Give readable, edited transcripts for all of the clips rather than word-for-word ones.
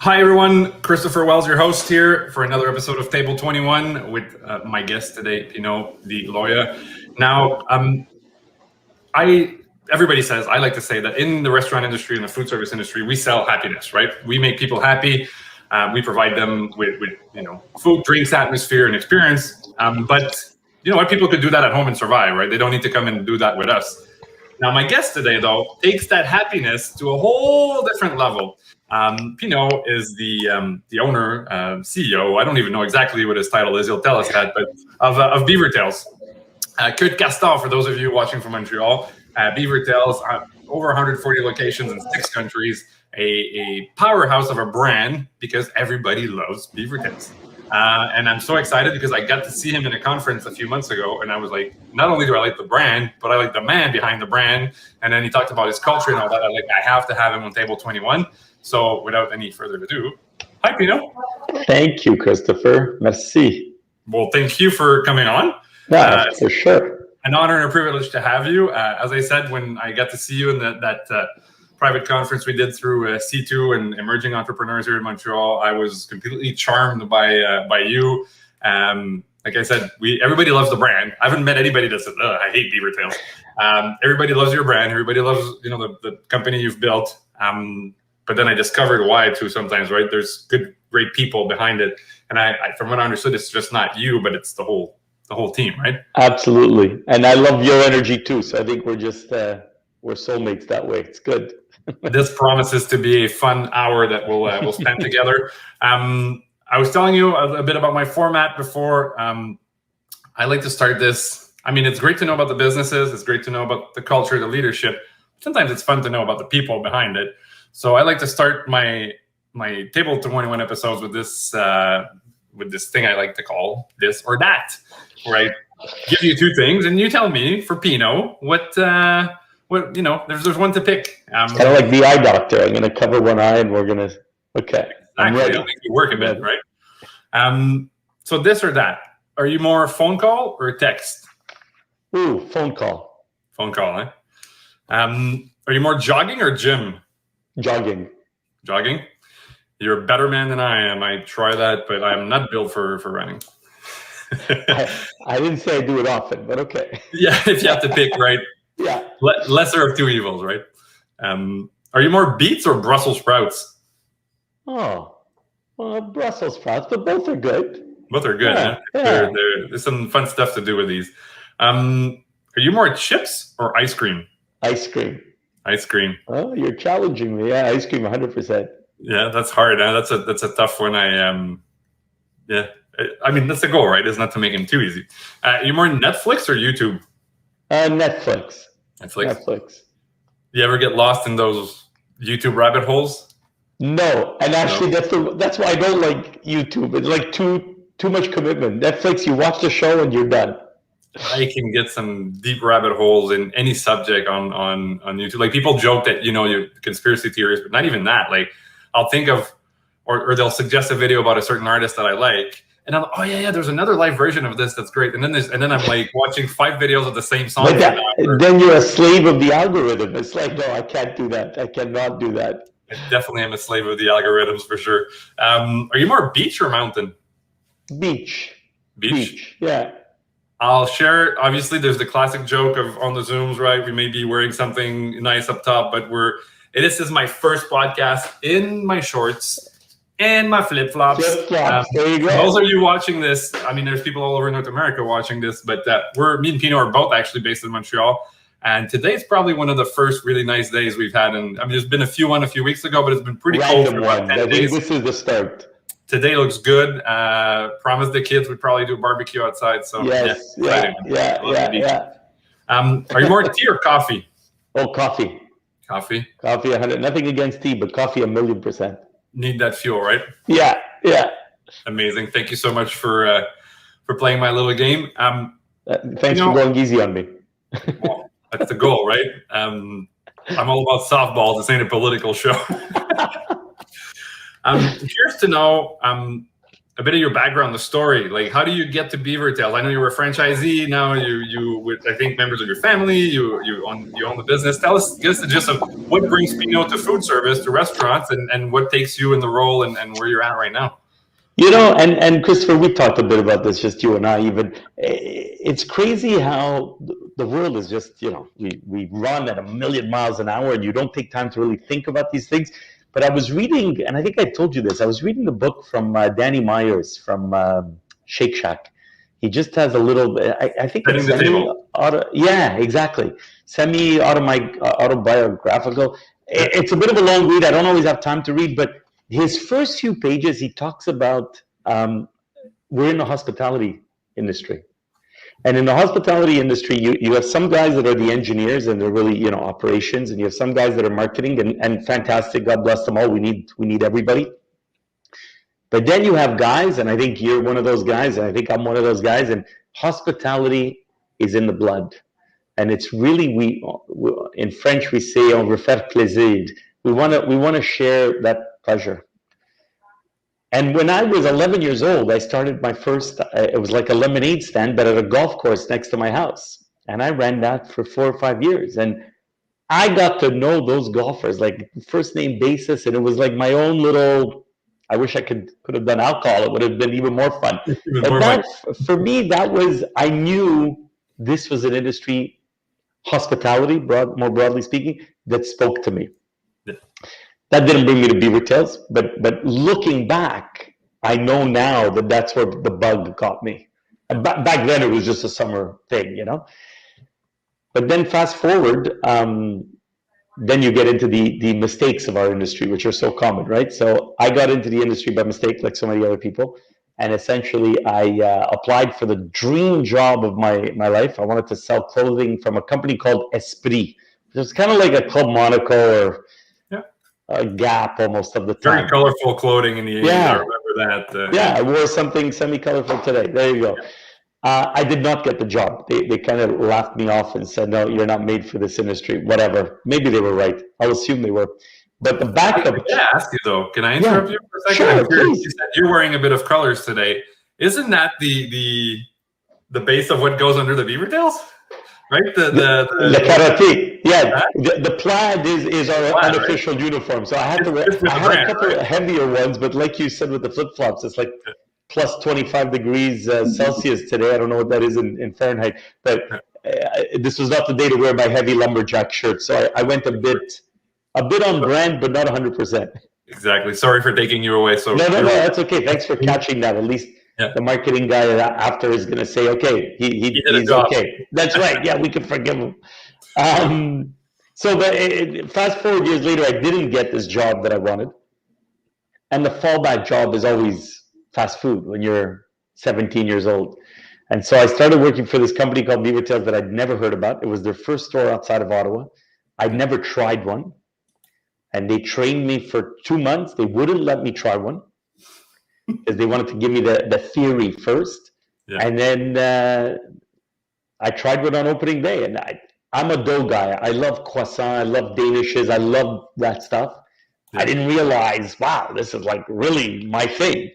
Hi everyone, Christopher Wells, your host here for another episode of Table 21 with my guest today, Pino Di Ioia. Now, everybody says, I like to say that in the restaurant industry and the food service industry, we sell happiness, right? We make people happy. We provide them with food, drinks, atmosphere, and experience. But you know what? People could do that at home and survive, right? They don't need to come and do that with us. Now, my guest today, though, takes that happiness to a whole different level. Pino is the owner, CEO. I don't even know exactly what his title is. He'll tell us that, but of BeaverTails. Kurt Castor, for those of you watching from Montreal, BeaverTails, over 140 locations in 6 countries, a powerhouse of a brand because everybody loves BeaverTails. And I'm so excited because I got to see him in a conference a few months ago, and I was like, not only do I like the brand, but I like the man behind the brand. And then he talked about his culture and all that. I have to have him on Table 21. So without any further ado, hi, Pino. Thank you, Christopher. Merci. Well, thank you for coming on. Yeah, for sure. An honor and a privilege to have you. As I said, when I got to see you in that private conference we did through C2 and emerging entrepreneurs here in Montreal, I was completely charmed by you. Like I said, everybody loves the brand. I haven't met anybody that says, I hate BeaverTails. Everybody loves your brand. Everybody loves the company you've built. But then I discovered why too sometimes, right? There's great people behind it. And I from what I understood, it's just not you, but it's the whole team, right? Absolutely. And I love your energy too. So I think we're just, we're soulmates that way. It's good. This promises to be a fun hour that we'll spend together. I was telling you a bit about my format before. I like to start this. I mean, it's great to know about the businesses. It's great to know about the culture, the leadership. Sometimes it's fun to know about the people behind it. So I like to start my Table 21 episodes with this thing I like to call this or that, where I give you 2 things and you tell me for Pino what there's one to pick. It's kind of like the eye doctor. I'm going to cover one eye and we're going to, okay. Exactly. I'll make you work a bit, right? So this or that. Are you more phone call or text? Ooh, phone call. Phone call, eh? Are you more jogging or gym? Jogging. Jogging? You're a better man than I am. I try that, but I'm not built for running. I didn't say I do it often, but okay. Yeah, if you have to pick, right? Yeah. Lesser of 2 evils, right? Are you more beets or Brussels sprouts? Oh, well, Brussels sprouts, but both are good. Both are good. Yeah, yeah. There's some fun stuff to do with these. Are you more chips or ice cream? Ice cream. Ice cream. Oh, you're challenging me. Yeah, ice cream, 100%. Yeah, that's hard. Huh? That's a tough one. I mean, that's the goal, right? Is not to make him too easy. You more Netflix or YouTube? Netflix. Netflix. You ever get lost in those YouTube rabbit holes? No, and actually, that's why I don't like YouTube. It's like too much commitment. Netflix, you watch the show and you're done. I can get some deep rabbit holes in any subject on YouTube. Like people joke that your conspiracy theories, but not even that. Like I'll think of, or they'll suggest a video about a certain artist that I like, and I'm like, oh yeah, there's another live version of this that's great. And then I'm like watching 5 videos of the same song. Then you're a slave of the algorithm. It's like, no, I can't do that. I cannot do that. I definitely am a slave of the algorithms for sure. Are you more beach or mountain? Beach. Beach. Yeah. I'll share. Obviously, there's the classic joke of on the Zooms, right? We may be wearing something nice up top, but this is my first podcast in my shorts and my flip-flops. There you go. Those of you watching this, I mean, there's people all over North America watching this, but me and Pino are both actually based in Montreal. And today's probably one of the first really nice days we've had. And I mean, there's been a few few weeks ago, but it's been pretty cold for about 10 days. This is the start. Today looks good. Promised the kids we'd probably do a barbecue outside. So yes, yeah. Are you more tea or coffee? Oh, coffee. Coffee. 100. Nothing against tea, but coffee 1,000,000%. Need that fuel, right? Yeah. Amazing. Thank you so much for playing my little game. Thanks for going easy on me. Well, that's the goal, right? I'm all about softballs. This ain't a political show. Curious to know a a bit of your background, the story. Like, how do you get to BeaverTails? I know you were a franchisee. Now you with, I think, members of your family. You own the business. Give us the gist of what brings Pino to food service, to restaurants, and what takes you in the role and where you're at right now. You know, and Christopher, we talked a bit about this, just you and I. Even it's crazy how the world is just, you know, we run at 1,000,000 miles an hour, and you don't take time to really think about these things. But I was reading, and I think I told you this. I was reading the book from Danny Myers from Shake Shack. He just has a little. I think it's yeah, exactly. Autobiographical. It's a bit of a long read. I don't always have time to read, but his first few pages, he talks about we're in the hospitality industry. And in the hospitality industry, you have some guys that are the engineers and they're really, you know, operations, and you have some guys that are marketing and fantastic. God bless them all. We need everybody. But then you have guys, and I think you're one of those guys, and I think I'm one of those guys, and hospitality is in the blood. And it's really, we in French, we say, on veut faire plaisir. We want to share that pleasure. And when I was 11 years old, I started my first, it was like a lemonade stand, but at a golf course next to my house. And I ran that for 4 or 5 years. And I got to know those golfers, like first name basis. And it was like my own little, I wish I could have done alcohol. It would have been even more fun. But that, for me, that was, I knew this was an industry, hospitality, more broadly speaking, that spoke to me. Yeah. That didn't bring me to BeaverTails, but looking back, I know now that that's where the bug got me. And back then, it was just a summer thing, you know. But then fast forward, then you get into the mistakes of our industry, which are so common, right? So I got into the industry by mistake, like so many other people. And essentially, I applied for the dream job of my life. I wanted to sell clothing from a company called Esprit. It was kind of like a Club Monaco or a Gap almost of the time. Very colorful clothing in the 80s. Yeah. I remember that. Yeah, I wore something semi-colorful today. There you go. I did not get the job. They kind of laughed me off and said, no, you're not made for this industry, whatever. Maybe they were right. I'll assume they were. But the backup... Can I ask you, though? Can I interrupt you for a second? Sure, please. You said you're wearing a bit of colors today. Isn't that the base of what goes under the BeaverTails? Right? The karate. Yeah. The plaid is our unofficial uniform. So I had to wear, I had a couple of heavier ones, but like you said with the flip-flops, it's like plus 25 degrees Celsius today. I don't know what that is in Fahrenheit, but this was not the day to wear my heavy lumberjack shirt. So I went a bit on brand, but not 100%. Exactly. Sorry for taking you away. So no, that's okay. Thanks for catching that. At least the marketing guy after is going to say, okay, he's okay. That's right. Yeah, we can forgive him. So fast forward years later, I didn't get this job that I wanted. And the fallback job is always fast food when you're 17 years old. And so I started working for this company called BeaverTails that I'd never heard about. It was their first store outside of Ottawa. I'd never tried one. And they trained me for 2 months. They wouldn't let me try one because they wanted to give me the theory first. Yeah. And then I tried one on opening day. And I'm a dough guy. I love croissant. I love danishes. I love that stuff. Yeah. I didn't realize, wow, this is like really my thing.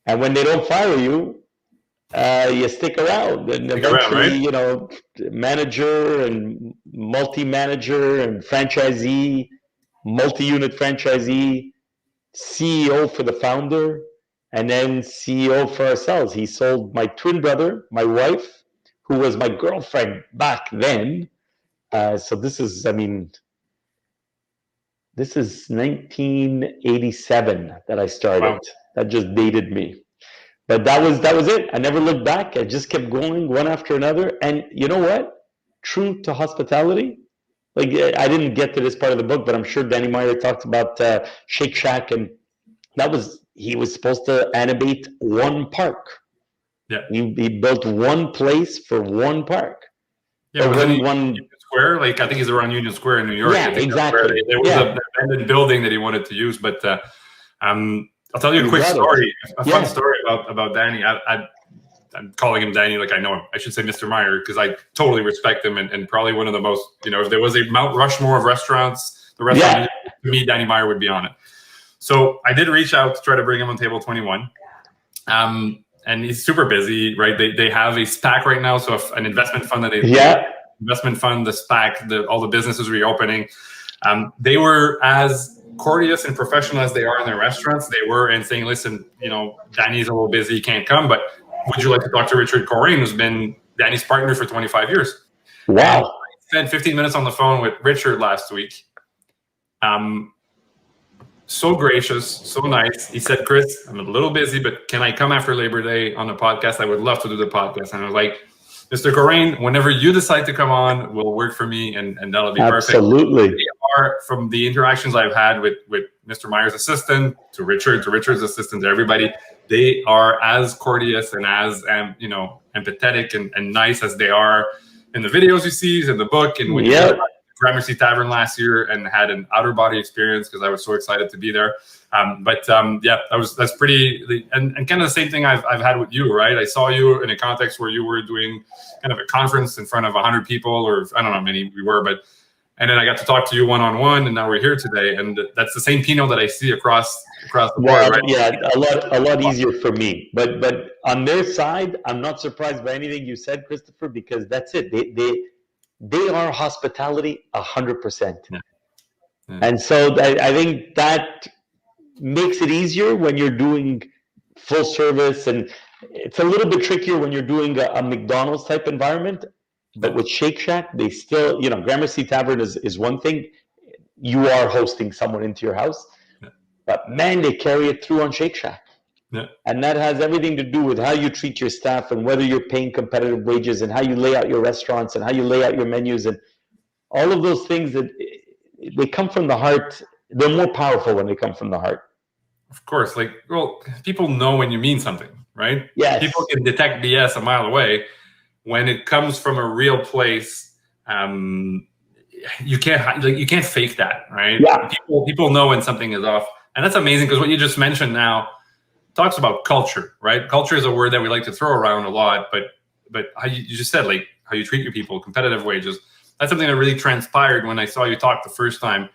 And when they don't fire you, you stick around. And eventually, you know, manager and multi-manager and franchisee, multi-unit franchisee, CEO for the founder, and then CEO for ourselves. He sold my twin brother, my wife, who was my girlfriend back then. So this is 1987 that I started. Wow. That just dated me. But that was it. I never looked back. I just kept going one after another. And you know what? True to hospitality, like I didn't get to this part of the book, but I'm sure Danny Meyer talked about Shake Shack, and he was supposed to animate one park. Yeah, he built one place for one park. Yeah, one Union Square. Like I think he's around Union Square in New York. Yeah, exactly. There was an abandoned building that he wanted to use, but I'll tell you a quick story, a fun story about Danny. I'm calling him Danny like I know him. I should say Mr. Meyer because I totally respect him and probably one of the most, you know, if there was a Mount Rushmore of restaurants, the restaurant, to me, Danny Meyer would be on it. So I did reach out to try to bring him on table 21. And he's super busy, right? They have a SPAC right now, so an investment fund that they investment fund, the SPAC, all the businesses reopening. They were as courteous and professional as they are in their restaurants. They were and saying, listen, Danny's a little busy, can't come, but would you like to talk to Richard Corain, who's been Danny's partner for 25 years? Wow. And I spent 15 minutes on the phone with Richard last week. So gracious, so nice. He said, Chris, I'm a little busy, but can I come after Labor Day on the podcast? I would love to do the podcast. And I was like, Mr. Corain, whenever you decide to come on, will work for me, and that'll be perfect. Absolutely. They are, from the interactions I've had with Mr. Meyer's assistant, to Richard's assistant, to everybody, they are as courteous and as empathetic and nice as they are in the videos you see, in the book, and when you were at Gramercy Tavern last year and had an outer body experience because I was so excited to be there. That's pretty, and kind of the same thing I've had with you, right? I saw you in a context where you were doing kind of a conference in front of 100 people, or I don't know how many we were, and then I got to talk to you one-on-one, and now we're here today, and that's the same Pino that I see across the board, right? Yeah, a lot easier for me, but on their side, I'm not surprised by anything you said, Christopher, because that's it. They are hospitality 100%. Yeah. And so I think that makes it easier when you're doing full service, and it's a little bit trickier when you're doing a McDonald's type environment. But with Shake Shack, they still, Gramercy Tavern is one thing. You are hosting someone into your house, but man, they carry it through on Shake Shack. Yeah. And that has everything to do with how you treat your staff and whether you're paying competitive wages and how you lay out your restaurants and how you lay out your menus and all of those things that they come from the heart. They're more powerful when they come from the heart. Of course. People know when you mean something, right? Yes. People can detect BS a mile away. When it comes from a real place, you can't fake that, right? Yeah. People know when something is off. And that's amazing, because what you just mentioned now talks about culture, right? Culture is a word that we like to throw around a lot, but how you just said, how you treat your people, competitive wages, that's something that really transpired when I saw you talk the first time.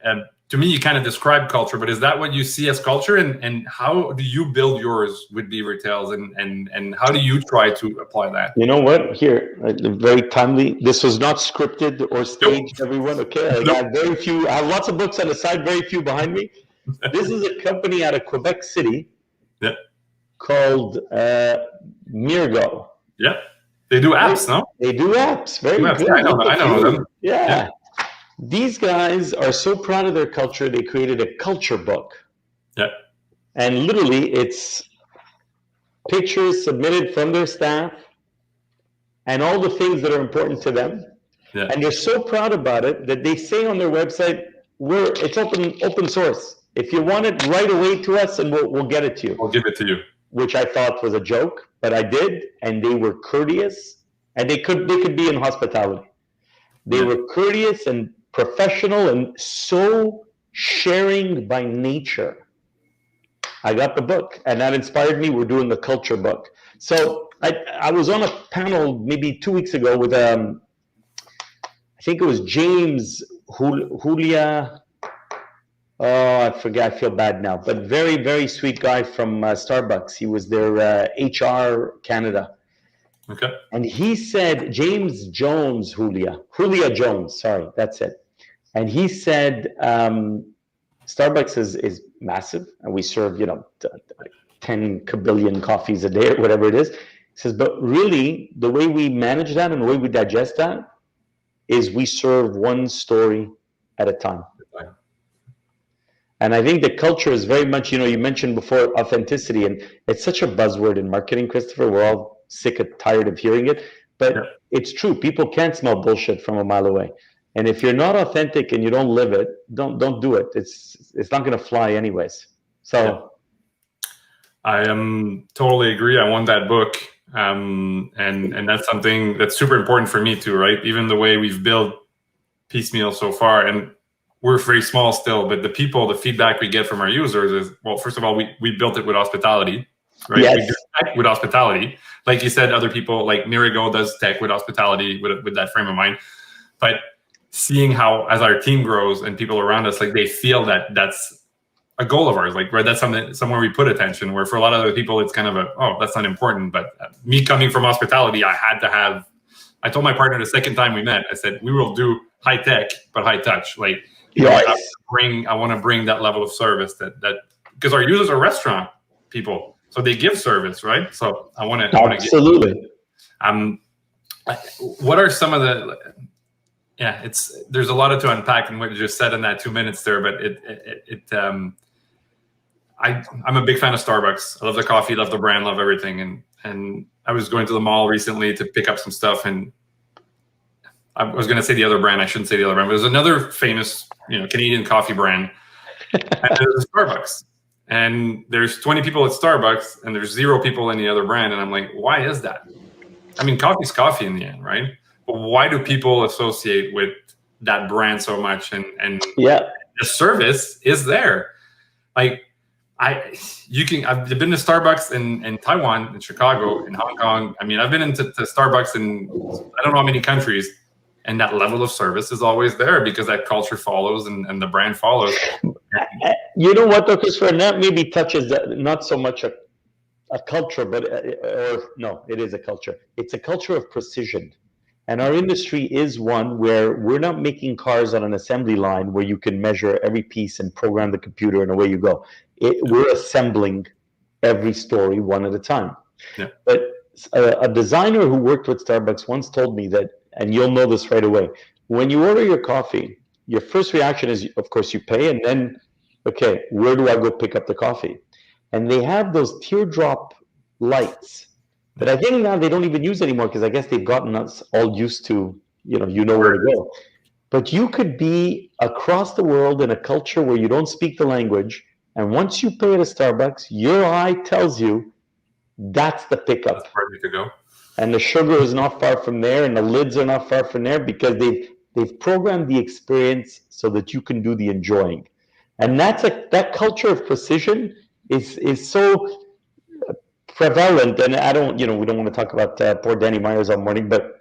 To me, you kind of described culture, but is that what you see as culture? And how do you build yours with Beavertails, and how do you try to apply that? You know what? Here, very timely. This was not scripted or staged, everyone. Okay, I have lots of books on the side, very few behind me. This is a company out of Quebec City called Mirgo. Yeah, they do apps, no? They do apps. Very good. I know them. Yeah. These guys are so proud of their culture, they created a culture book. Yeah. And literally, it's pictures submitted from their staff and all the things that are important to them. Yeah. And they're so proud about it that they say on their website, it's open source. If you want it, write away to us and we'll get it to you. I'll give it to you. Which I thought was a joke, but I did, and they were courteous, and they could be in hospitality. They were courteous and professional and so sharing by nature. I got the book, and that inspired me. We're doing the culture book. So I was on a panel maybe 2 weeks ago with I think it was James Julia. Oh, I forget. I feel bad now. But very, very sweet guy from Starbucks. He was their HR Canada. Okay. And he said, James Jones, Julia Jones, sorry, that's it. And he said, Starbucks is massive, and we serve, 10 kabillion coffees a day or whatever it is. He says, but really, the way we manage that and the way we digest that is we serve one story at a time. And I think the culture is very much, you mentioned before authenticity, and it's such a buzzword in marketing, Christopher. We're all sick and tired of hearing it, but it's true. People can't smell bullshit from a mile away. And if you're not authentic and you don't live it, don't do it. It's not going to fly anyways. So I totally agree. I want that book. And that's something that's super important for me too, right? Even the way we've built Piecemeal so far, and we're very small still, but the feedback we get from our users is, well, first of all, we built it with hospitality, right? Yes. We do tech with hospitality. Like you said, other people like Mirigo does tech with hospitality with that frame of mind. But seeing how, as our team grows and people around us, they feel that's a goal of ours. Like, right, that's something somewhere we put attention. Where for a lot of other people, it's kind of that's not important. But me coming from hospitality, I had to have. I told my partner the second time we met, I said we will do high tech but high touch. Like, I want to bring that level of service that because our users are restaurant people, so they give service, right? So I want to absolutely. What are some of the there's a lot to unpack in what you just said in that 2 minutes there, but I'm a big fan of Starbucks. I love the coffee, love the brand, love everything. And I was going to the mall recently to pick up some stuff, and I was going to say the other brand. I shouldn't say the other brand, but there's another famous, Canadian coffee brand, and there's Starbucks. And there's 20 people at Starbucks, and there's 0 people in the other brand. And I'm like, why is that? I mean, coffee's coffee in the end, right? But why do people associate with that brand so much? And the service is there. Like, I've been to Starbucks in Taiwan, in Chicago, in Hong Kong. I mean, I've been into Starbucks in I don't know how many countries, and that level of service is always there because that culture follows and the brand follows. You know what, though, Christopher, and that maybe touches not so much a culture, but it is a culture. It's a culture of precision. And our industry is one where we're not making cars on an assembly line where you can measure every piece and program the computer and away you go. We're assembling every story one at a time. Yeah. But a designer who worked with Starbucks once told me that, and you'll know this right away, when you order your coffee, your first reaction is, of course, you pay, and then, okay, where do I go pick up the coffee? And they have those teardrop lights that I think now they don't even use anymore because I guess they've gotten us all used to, you know where to go. But you could be across the world in a culture where you don't speak the language, and once you pay at a Starbucks, your eye tells you that's the pickup. That's where you could go. And the sugar is not far from there, and the lids are not far from there because they've programmed the experience so that you can do the enjoying. And that culture of precision is so prevalent. And I don't, we don't want to talk about poor Danny Myers all morning, but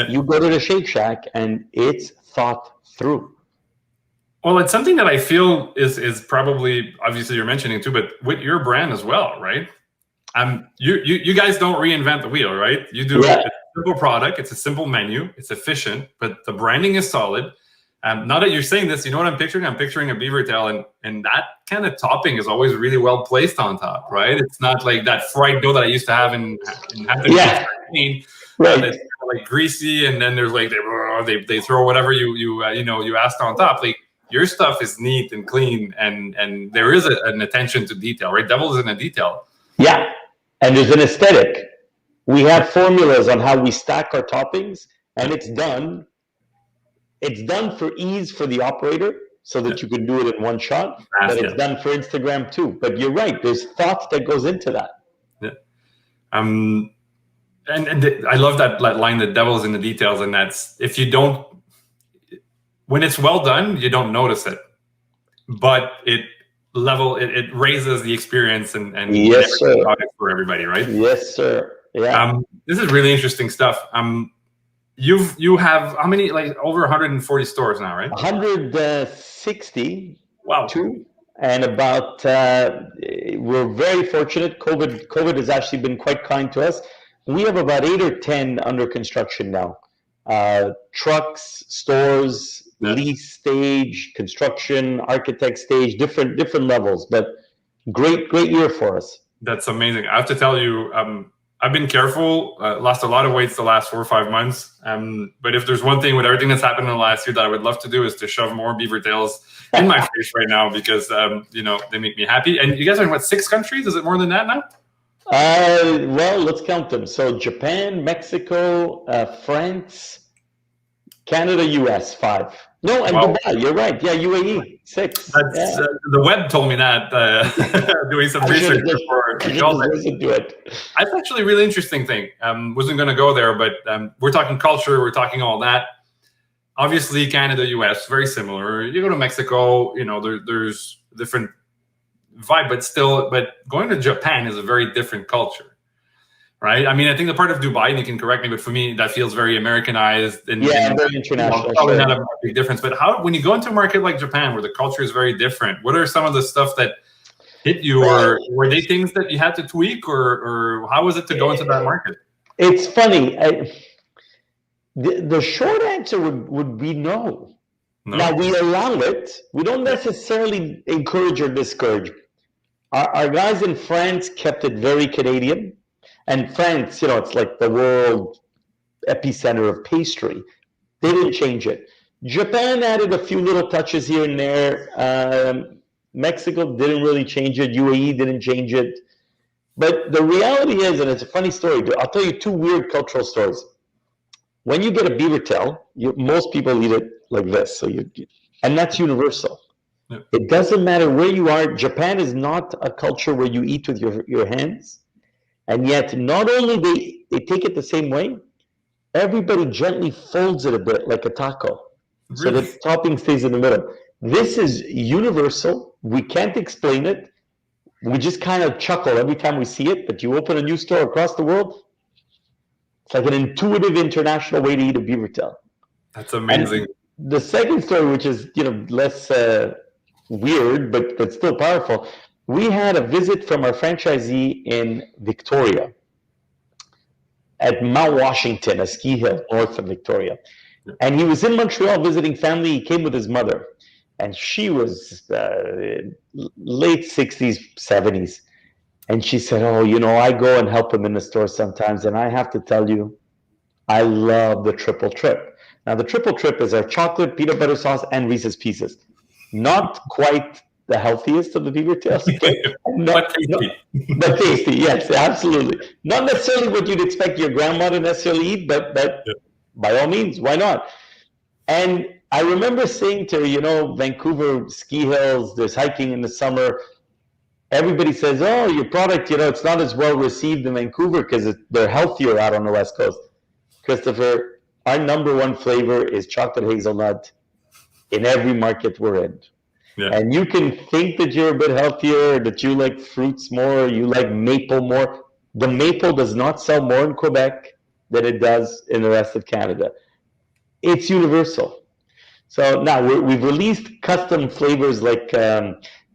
you go to the Shake Shack and it's thought through. Well, it's something that I feel is probably, obviously you're mentioning too, but with your brand as well, right? You guys don't reinvent the wheel, right? You do a simple product. It's a simple menu. It's efficient, but the branding is solid. Now that you're saying this, you know what I'm picturing? I'm picturing a Beavertail, and that kind of topping is always really well placed on top, right? It's not like that fried dough that I used to have in Hampton. Right. It's like greasy, and then there's like they throw whatever you asked on top. Like, your stuff is neat and clean, and there is an attention to detail, right? Devil is in the detail. Yeah, and there's an aesthetic. We have formulas on how we stack our toppings, and it's done. It's done for ease for the operator so that you can do it in one shot, but it's done for Instagram too. But you're right, there's thought that goes into that. Yeah. And I love that line, the devil's in the details, and that's, if you don't, when it's well done, you don't notice it, but it raises the experience and yes, sir. For everybody, right? Yes, sir. Yeah. This is really interesting stuff. You have how many, like over 140 stores now, right? 160. Wow. And about we're very fortunate. COVID has actually been quite kind to us. We have about 8 or 10 under construction now. Trucks, stores, lease stage, construction, architect stage, different levels. But great year for us. That's amazing. I have to tell you, I've been careful, lost a lot of weight the last 4 or 5 months. But if there's one thing with everything that's happened in the last year that I would love to do, is to shove more Beavertails in my face right now, because they make me happy. And you guys are in what, 6 countries? Is it more than that now? Well, let's count them. So Japan, Mexico, France, Canada, US, 5. No, and Dubai, you're right. Yeah, UAE, 6. That's, the web told me that, doing some research before you called it. That's actually a really interesting thing. Wasn't going to go there, but we're talking culture, we're talking all that. Obviously, Canada, US, very similar. You go to Mexico, there's different vibe, but going to Japan is a very different culture, right? I mean, I think the part of Dubai, and you can correct me, but for me, that feels very Americanized. And, very international. Probably not a big difference. But when you go into a market like Japan, where the culture is very different, what are some of the stuff that hit you, or were they things that you had to tweak, or how was it to go into that market? It's funny. The short answer would be no. Now, we allow it. We don't necessarily encourage or discourage. Our guys in France kept it very Canadian. And France, it's like the world epicenter of pastry. They didn't change it. Japan added a few little touches here and there. Mexico didn't really change it. UAE didn't change it. But the reality is, and it's a funny story, I'll tell you two weird cultural stories. When you get a Beavertail, most people eat it like this. And that's universal. Yeah. It doesn't matter where you are. Japan is not a culture where you eat with your hands. And yet, not only they take it the same way, everybody gently folds it a bit like a taco. Really? So the topping stays in the middle. This is universal. We can't explain it. We just kind of chuckle every time we see it. But you open a new store across the world, it's like an intuitive international way to eat a Beavertail. That's amazing. And the second story, which is less weird but still powerful, we had a visit from our franchisee in Victoria at Mount Washington, a ski hill north of Victoria. Yeah. And he was in Montreal visiting family. He came with his mother, and she was late 60s, 70s. And she said, I go and help him in the store sometimes, and I have to tell you, I love the triple trip. Now, the triple trip is our chocolate, peanut butter sauce, and Reese's Pieces. Not quite the healthiest of the Beavertails, but tasty. But tasty, yes, absolutely. Not necessarily what you'd expect your grandma to necessarily eat, but by all means, why not? And I remember saying to her, Vancouver ski hills, there's hiking in the summer. Everybody says, your product, it's not as well received in Vancouver because they're healthier out on the West Coast. Christopher, our number one flavor is chocolate hazelnut in every market we're in. Yeah. And you can think that you're a bit healthier, that you like fruits more, you like maple more. The maple does not sell more in Quebec than it does in the rest of Canada. It's universal. So now we've released custom flavors like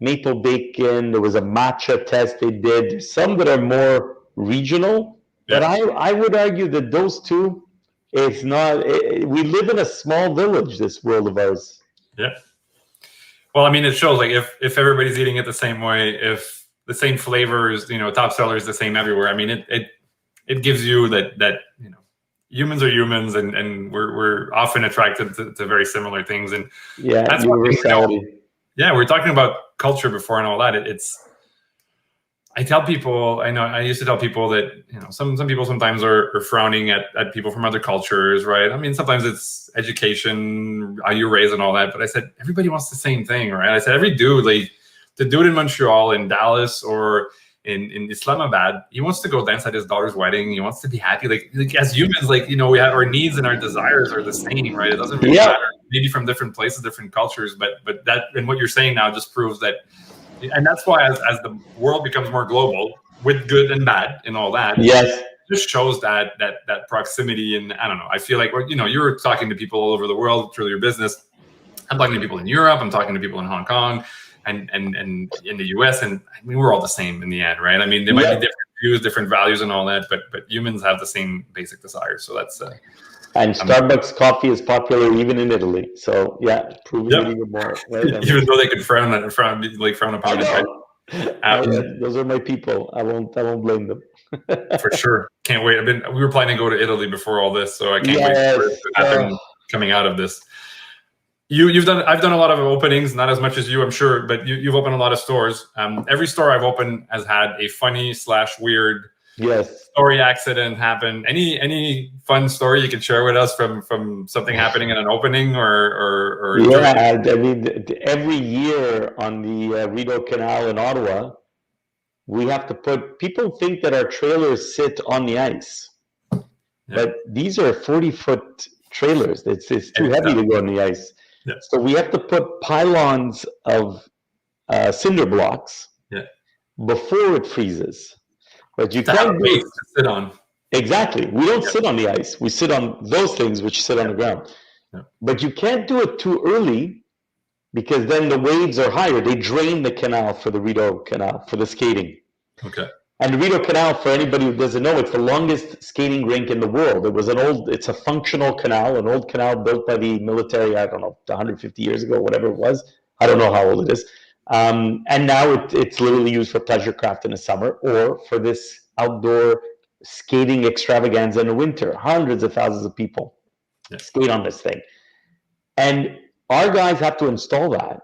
maple bacon. There was a matcha test they did. There's some that are more regional, but I would argue that those two, it's not. We live in a small village, this world of ours. Yeah. Well, I mean, it shows like if everybody's eating it the same way, if the same flavors, top sellers the same everywhere. I mean, it gives you that humans are humans, and we're often attracted to very similar things, and that's universality. Yeah, we were talking about culture before and all that. I tell people, I used to tell people that, some people sometimes are frowning at people from other cultures, right? I mean, sometimes it's education, how you're raised and all that. But I said, everybody wants the same thing, right? I said, every dude, like the dude in Montreal, in Dallas, or in Islamabad, he wants to go dance at his daughter's wedding. He wants to be happy. Like as humans, we have our needs and our desires are the same, right? It doesn't really matter. Maybe from different places, different cultures, but that, and what you're saying now just proves that. And that's why as the world becomes more global, with good and bad and all that, it just shows that proximity. And I don't know, I feel like, you're talking to people all over the world through your business. I'm talking to people in Europe. I'm talking to people in Hong Kong and in the US. And I mean, we're all the same in the end, right? I mean, there might be different views, different values and all that, but humans have the same basic desires. So that's... and Starbucks coffee is popular even in Italy. So proving it even more. Right? Even though they could frown upon it. Right? Those are my people. I won't blame them. For sure. Can't wait. We were planning to go to Italy before all this, so I can't wait for it to happen coming out of this. I've done a lot of openings, not as much as you, I'm sure, but you've opened a lot of stores. Every store I've opened has had a funny / weird story accident happen. Any fun story you can share with us from something happening in an opening or I mean, every year on the Rideau Canal in Ottawa, we have to people think that our trailers sit on the ice, but these are 40-foot trailers. It's too heavy to go on the ice. So we have to put pylons of cinder blocks before it freezes. But you To have a can't do base it. to sit on. Exactly. We don't sit on the ice. We sit on those things which sit on the ground. Yeah. But you can't do it too early because then the waves are higher. They drain the canal for the Rideau Canal, for the skating. Okay. And the Rideau Canal, for anybody who doesn't know, it's the longest skating rink in the world. It's a functional canal, an old canal built by the military, I don't know, 150 years ago, whatever it was. I don't know how old it is. And now it's literally used for pleasure craft in the summer or for this outdoor skating extravaganza in the winter. Hundreds of thousands of people skate on this thing. And our guys have to install that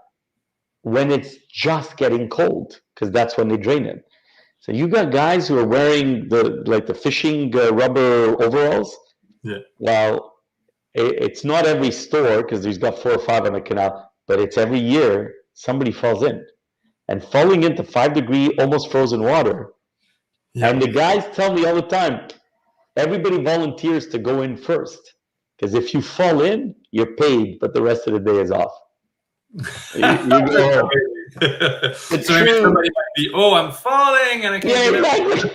when it's just getting cold, because that's when they drain it. So you got guys who are wearing the fishing rubber overalls. Yeah. Well, it's not every store because there's got 4 or 5 on the canal, but it's every year somebody falls in. And falling into 5-degree, almost frozen water. Yeah. And the guys tell me all the time, everybody volunteers to go in first. Because if you fall in, you're paid, but the rest of the day is off. You go home. So maybe somebody might be, I'm falling and I can't get exactly.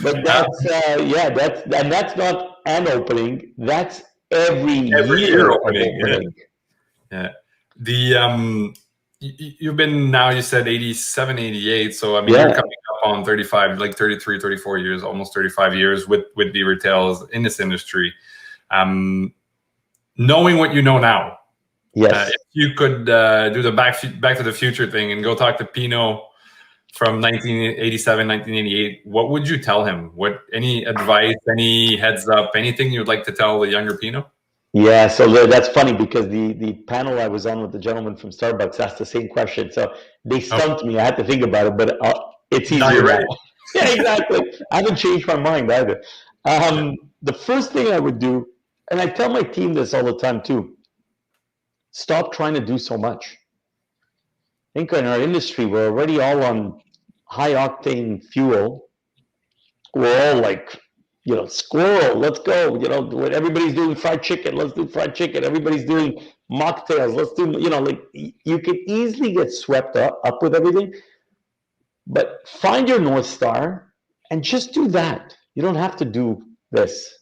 But that's not an opening. That's every year opening. Yeah. You've been now, you said 87, 88. So I mean, you're coming up on 35, like 33, 34 years, almost 35 years with BeaverTails in this industry. Knowing what you know now. Yes. If you could do the back to the future thing and go talk to Pino from 1987, 1988, what would you tell him? Any advice, any heads up, anything you'd like to tell the younger Pino? Yeah, so that's funny because the panel I was on with the gentleman from Starbucks asked the same question. So they stumped me. I had to think about it, but it's easier now. Yeah, exactly. I haven't changed my mind either. The first thing I would do, and I tell my team this all the time too, stop trying to do so much. I think in our industry, we're already all on high octane fuel. We're all like, squirrel, let's go. Everybody's doing fried chicken, let's do fried chicken. Everybody's doing mocktails, let's do, you can easily get swept up with everything. But find your North Star and just do that. You don't have to do this.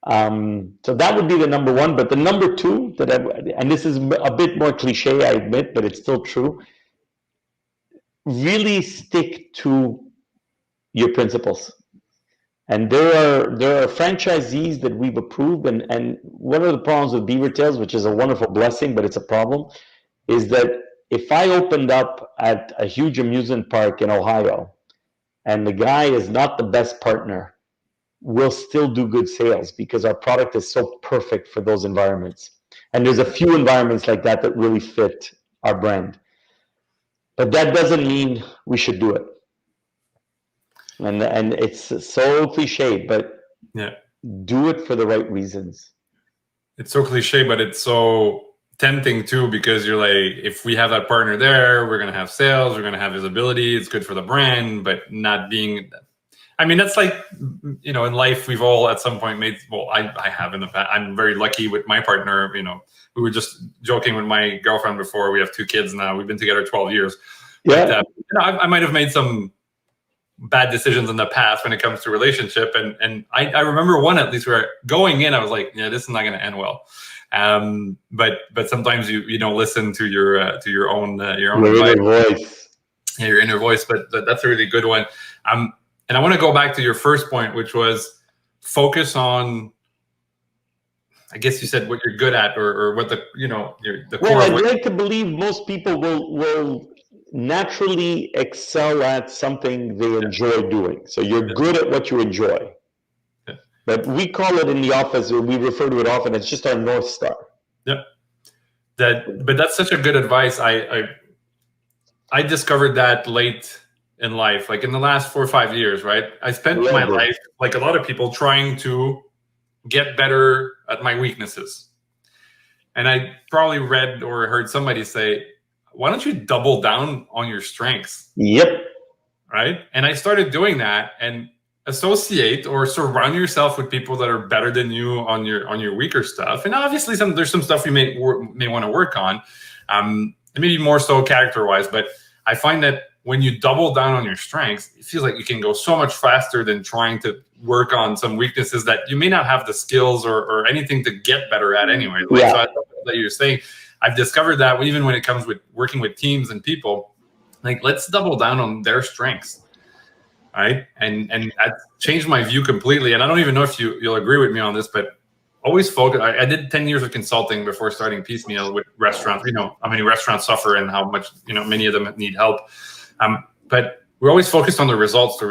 So that would be the number one. But the number two, and this is a bit more cliche, I admit, but it's still true. Really stick to your principles. And there are franchisees that we've approved, and one of the problems with BeaverTails, which is a wonderful blessing, but it's a problem, is that if I opened up at a huge amusement park in Ohio, and the guy is not the best partner, we'll still do good sales because our product is so perfect for those environments. And there's a few environments like that really fit our brand. But that doesn't mean we should do it. And it's so cliche, but do it for the right reasons. It's so cliche, but it's so tempting too, because you're like, if we have that partner there, we're going to have sales, we're going to have visibility, it's good for the brand, but not being... I mean, that's like, in life, we've all at some point made, I have in the past. I'm very lucky with my partner. We were just joking with my girlfriend before. We have 2 kids now. We've been together 12 years. Yeah. But, I might have made some bad decisions in the past when it comes to relationship. And I remember one, at least, where going in, I was like, this is not going to end well. But sometimes you don't listen to your own inner voice. Yeah, your inner voice. But that's a really good one. And I want to go back to your first point, which was focus on, I guess you said what you're good at, or what the core. Well, I'd like to believe most people will naturally excel at something they enjoy doing. So you're good at what you enjoy. Yeah. But we call it in the office, or we refer to it often, it's just our North Star. Yeah. But that's such a good advice. I discovered that late in life, like in the last 4 or 5 years, right? I spent my life, like a lot of people, trying to get better at my weaknesses. And I probably read or heard somebody say, why don't you double down on your strengths? Yep. Right? And I started doing that, and associate or surround yourself with people that are better than you on your weaker stuff. And obviously there's some stuff you may want to work on, maybe more so character-wise, but I find that when you double down on your strengths, it feels like you can go so much faster than trying to work on some weaknesses that you may not have the skills or anything to get better at anyway. Like, Yeah. so that you're saying, I've discovered that even when it comes with working with teams and people, like, let's double down on their strengths, right? And that changed my view completely. And I don't even know if you'll agree with me on this, but always focus. I did 10 years of consulting before starting Piecemeal with restaurants. You know how many restaurants suffer and how much, you know, many of them need help. But we're always focused on the results.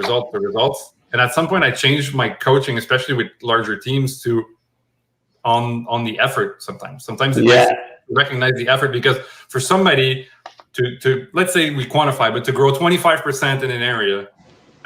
And at some point, I changed my coaching, especially with larger teams, to on the effort. Sometimes it makes recognize the effort, because for somebody to let's say we quantify, but to grow 25% in an area,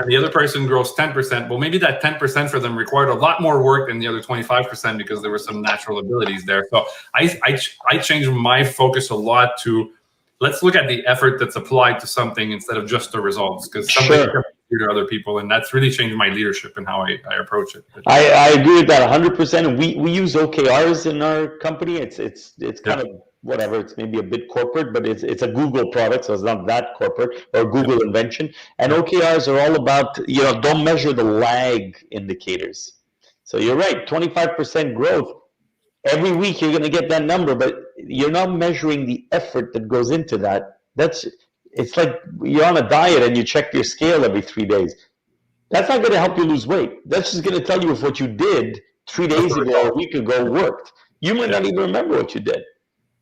and the other person grows 10%, well, maybe that 10% for them required a lot more work than the other 25% because there were some natural abilities there. So I changed my focus a lot to, let's look at the effort that's applied to something instead of just the results, because something can be to other people, and that's really changed my leadership and how I approach it. I agree with that 100%. We use OKRs in our company. It's kind of whatever. It's maybe a bit corporate, but it's a Google product, so it's not that corporate, or Google invention. And OKRs are all about, you know, don't measure the lag indicators. So you're right, 25% growth. Every week you're going to get that number, but you're not measuring the effort that goes into that. It's like you're on a diet and you check your scale every 3 days. That's not going to help you lose weight. That's just going to tell you if what you did 3 days ago or a week ago worked. You might not even remember what you did,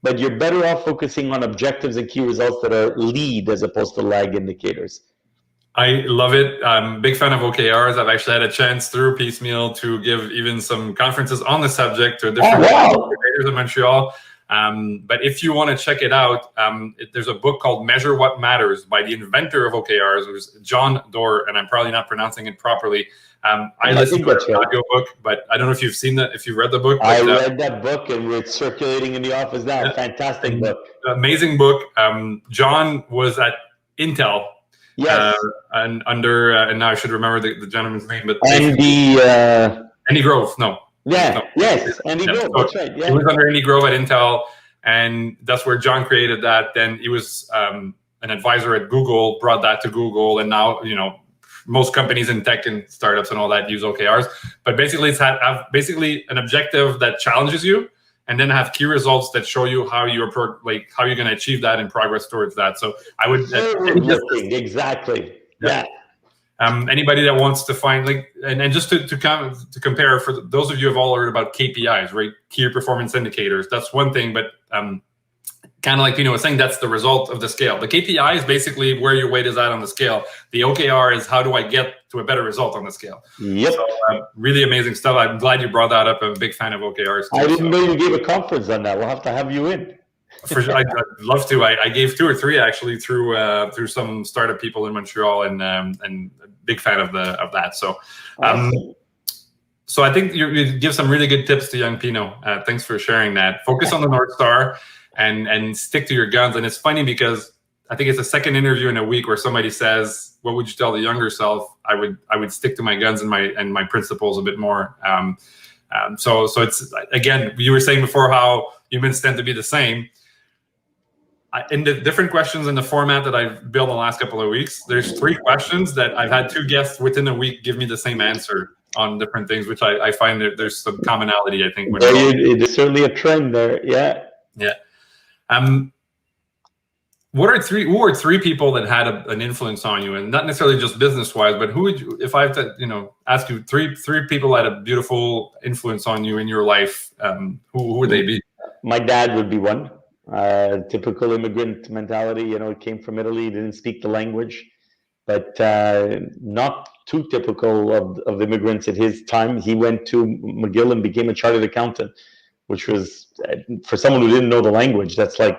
but you're better off focusing on objectives and key results that are lead as opposed to lag indicators. I love it. I'm a big fan of OKRs. I've actually had a chance through Piecemeal to give even some conferences on the subject to different creators in Montreal. But if you want to check it out, there's a book called Measure What Matters by the inventor of OKRs. It was John Doerr, and I'm probably not pronouncing it properly. I listened to the audio book, but I don't know if you've seen that, if you've read the book. I read that book, and it's circulating in the office now. Fantastic book. Amazing book. John was at Intel. Yes. And under, and now I should remember the gentleman's name, but Andy Grove. No. Yes, Andy Grove. So that's right. Yeah. He was under Andy Grove at Intel, and that's where John created that. Then he was an advisor at Google, brought that to Google, and now, you know, most companies in tech and startups and all that use OKRs. But basically, it's have basically an objective that challenges you, and then have key results that show you how you're how you're going to achieve that and progress towards that. So I would exactly. Yeah. Anybody that wants to find and just to compare, for those of you who have all heard about KPIs, right? Key performance indicators. That's one thing, but kind of like Pino was saying, that's the result of the scale. The KPI is basically where your weight is at on the scale. The OKR is how do I get to a better result on the scale. Yep. So really amazing stuff. I'm glad you brought that up. I'm a big fan of OKRs. I didn't know you gave a conference on that. We'll have to have you in. For sure, I'd love to. I gave 2 or 3 actually through some startup people in Montreal, and big fan of that. So, Awesome. So I think you give some really good tips to young Pino. Thanks for sharing that. Focus on the North Star and stick to your guns. And it's funny because I think it's the second interview in a week where somebody says, "What would you tell the younger self?" I would stick to my guns and my principles a bit more. So it's, again, you were saying before how humans tend to be the same. In the different questions in the format that I've built in the last couple of weeks, there's 3 questions that I've had 2 guests within a week give me the same answer on different things, which I find that there's some commonality, I think. There's certainly a trend there. Yeah. Yeah. Who are 3 people that had an influence on you, and not necessarily just business wise, but who would you, if I have to, ask you 3 people that had a beautiful influence on you in your life, who would they be? My dad would be one. Typical immigrant mentality, came from Italy, didn't speak the language, but not too typical of immigrants at his time. He went to McGill and became a chartered accountant, which was, for someone who didn't know the language, that's like,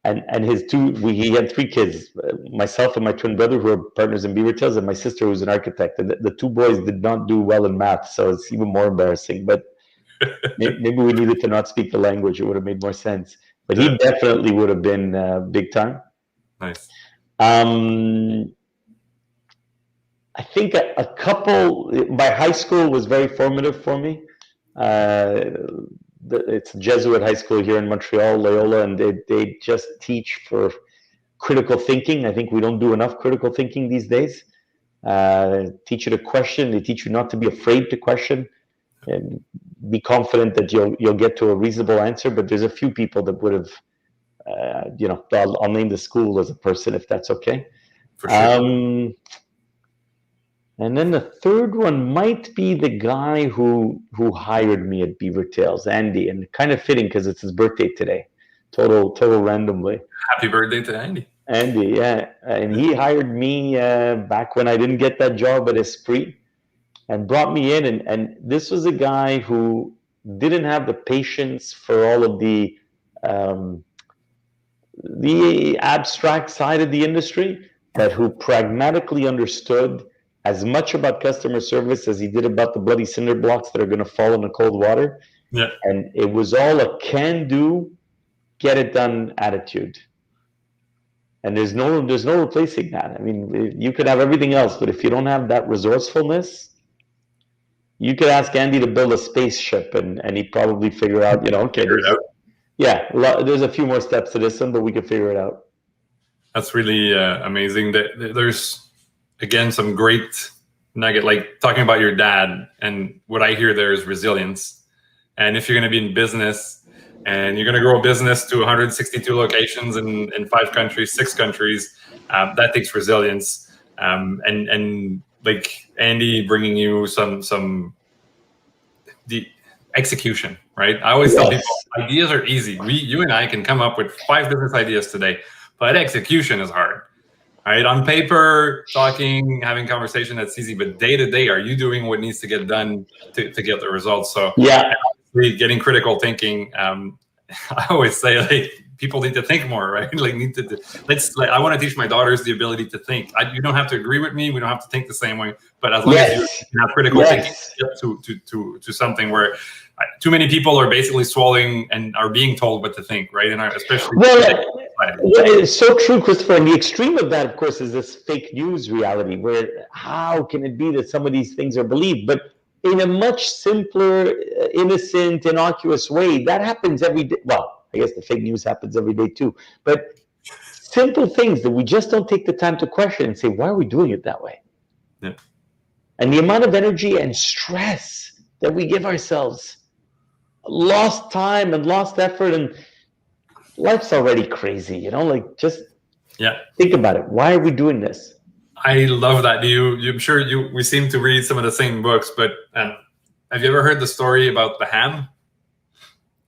and he had 3 kids, myself and my twin brother, who are partners in BeaverTails, and my sister, who's an architect. And the 2 boys did not do well in math, so it's even more embarrassing. But maybe we needed to not speak the language. It would have made more sense. But he definitely would have been big time. Nice. I think a couple, my high school was very formative for me. It's a Jesuit high school here in Montreal, Loyola, and they just teach for critical thinking. I think we don't do enough critical thinking these days. Teach you to question. They teach you not to be afraid to question, and be confident that you'll get to a reasonable answer. But there's a few people that would have, I'll name the school as a person if that's okay. For sure. And then the third one might be the guy who hired me at BeaverTails, Andy, and kind of fitting because it's his birthday today. Total randomly. Happy birthday to Andy. Andy, yeah. And he hired me back when I didn't get that job at Esprit, and brought me in. And this was a guy who didn't have the patience for all of the abstract side of the industry, but who pragmatically understood as much about customer service as he did about the bloody cinder blocks that are going to fall in the cold water. Yeah. And it was all a can-do, get-it-done attitude. And there's no replacing that. I mean, you could have everything else, but if you don't have that resourcefulness, you could ask Andy to build a spaceship, and he'd probably figure out, okay, there's a few more steps to this one, but we could figure it out. That's really amazing. There's, again, some great nugget, like talking about your dad, and what I hear there is resilience. And if you're going to be in business and you're going to grow a business to 162 locations in 5 countries, 6 countries, that takes resilience. And like Andy bringing you some the execution, right? I always tell people ideas are easy. You and I can come up with 5 business ideas today, but execution is hard. Right? On paper, talking, having conversation, that's easy. But day to day, are you doing what needs to get done to get the results? So getting critical thinking. I always say, like, people need to think more, right? Like, I want to teach my daughters the ability to think. You don't have to agree with me. We don't have to think the same way. But as long as you have critical thinking, get to something where too many people are basically swallowing and are being told what to think, right? And especially it's so true, Christopher. And the extreme of that, of course, is this fake news reality, where how can it be that some of these things are believed? But in a much simpler, innocent, innocuous way, that happens every day. Well, I guess the fake news happens every day too. But simple things that we just don't take the time to question and say, why are we doing it that way? Yeah. And the amount of energy and stress that we give ourselves, lost time and lost effort, and life's already crazy, like, just think about it. Why are we doing this? I love that. I'm sure we seem to read some of the same books, but have you ever heard the story about the ham?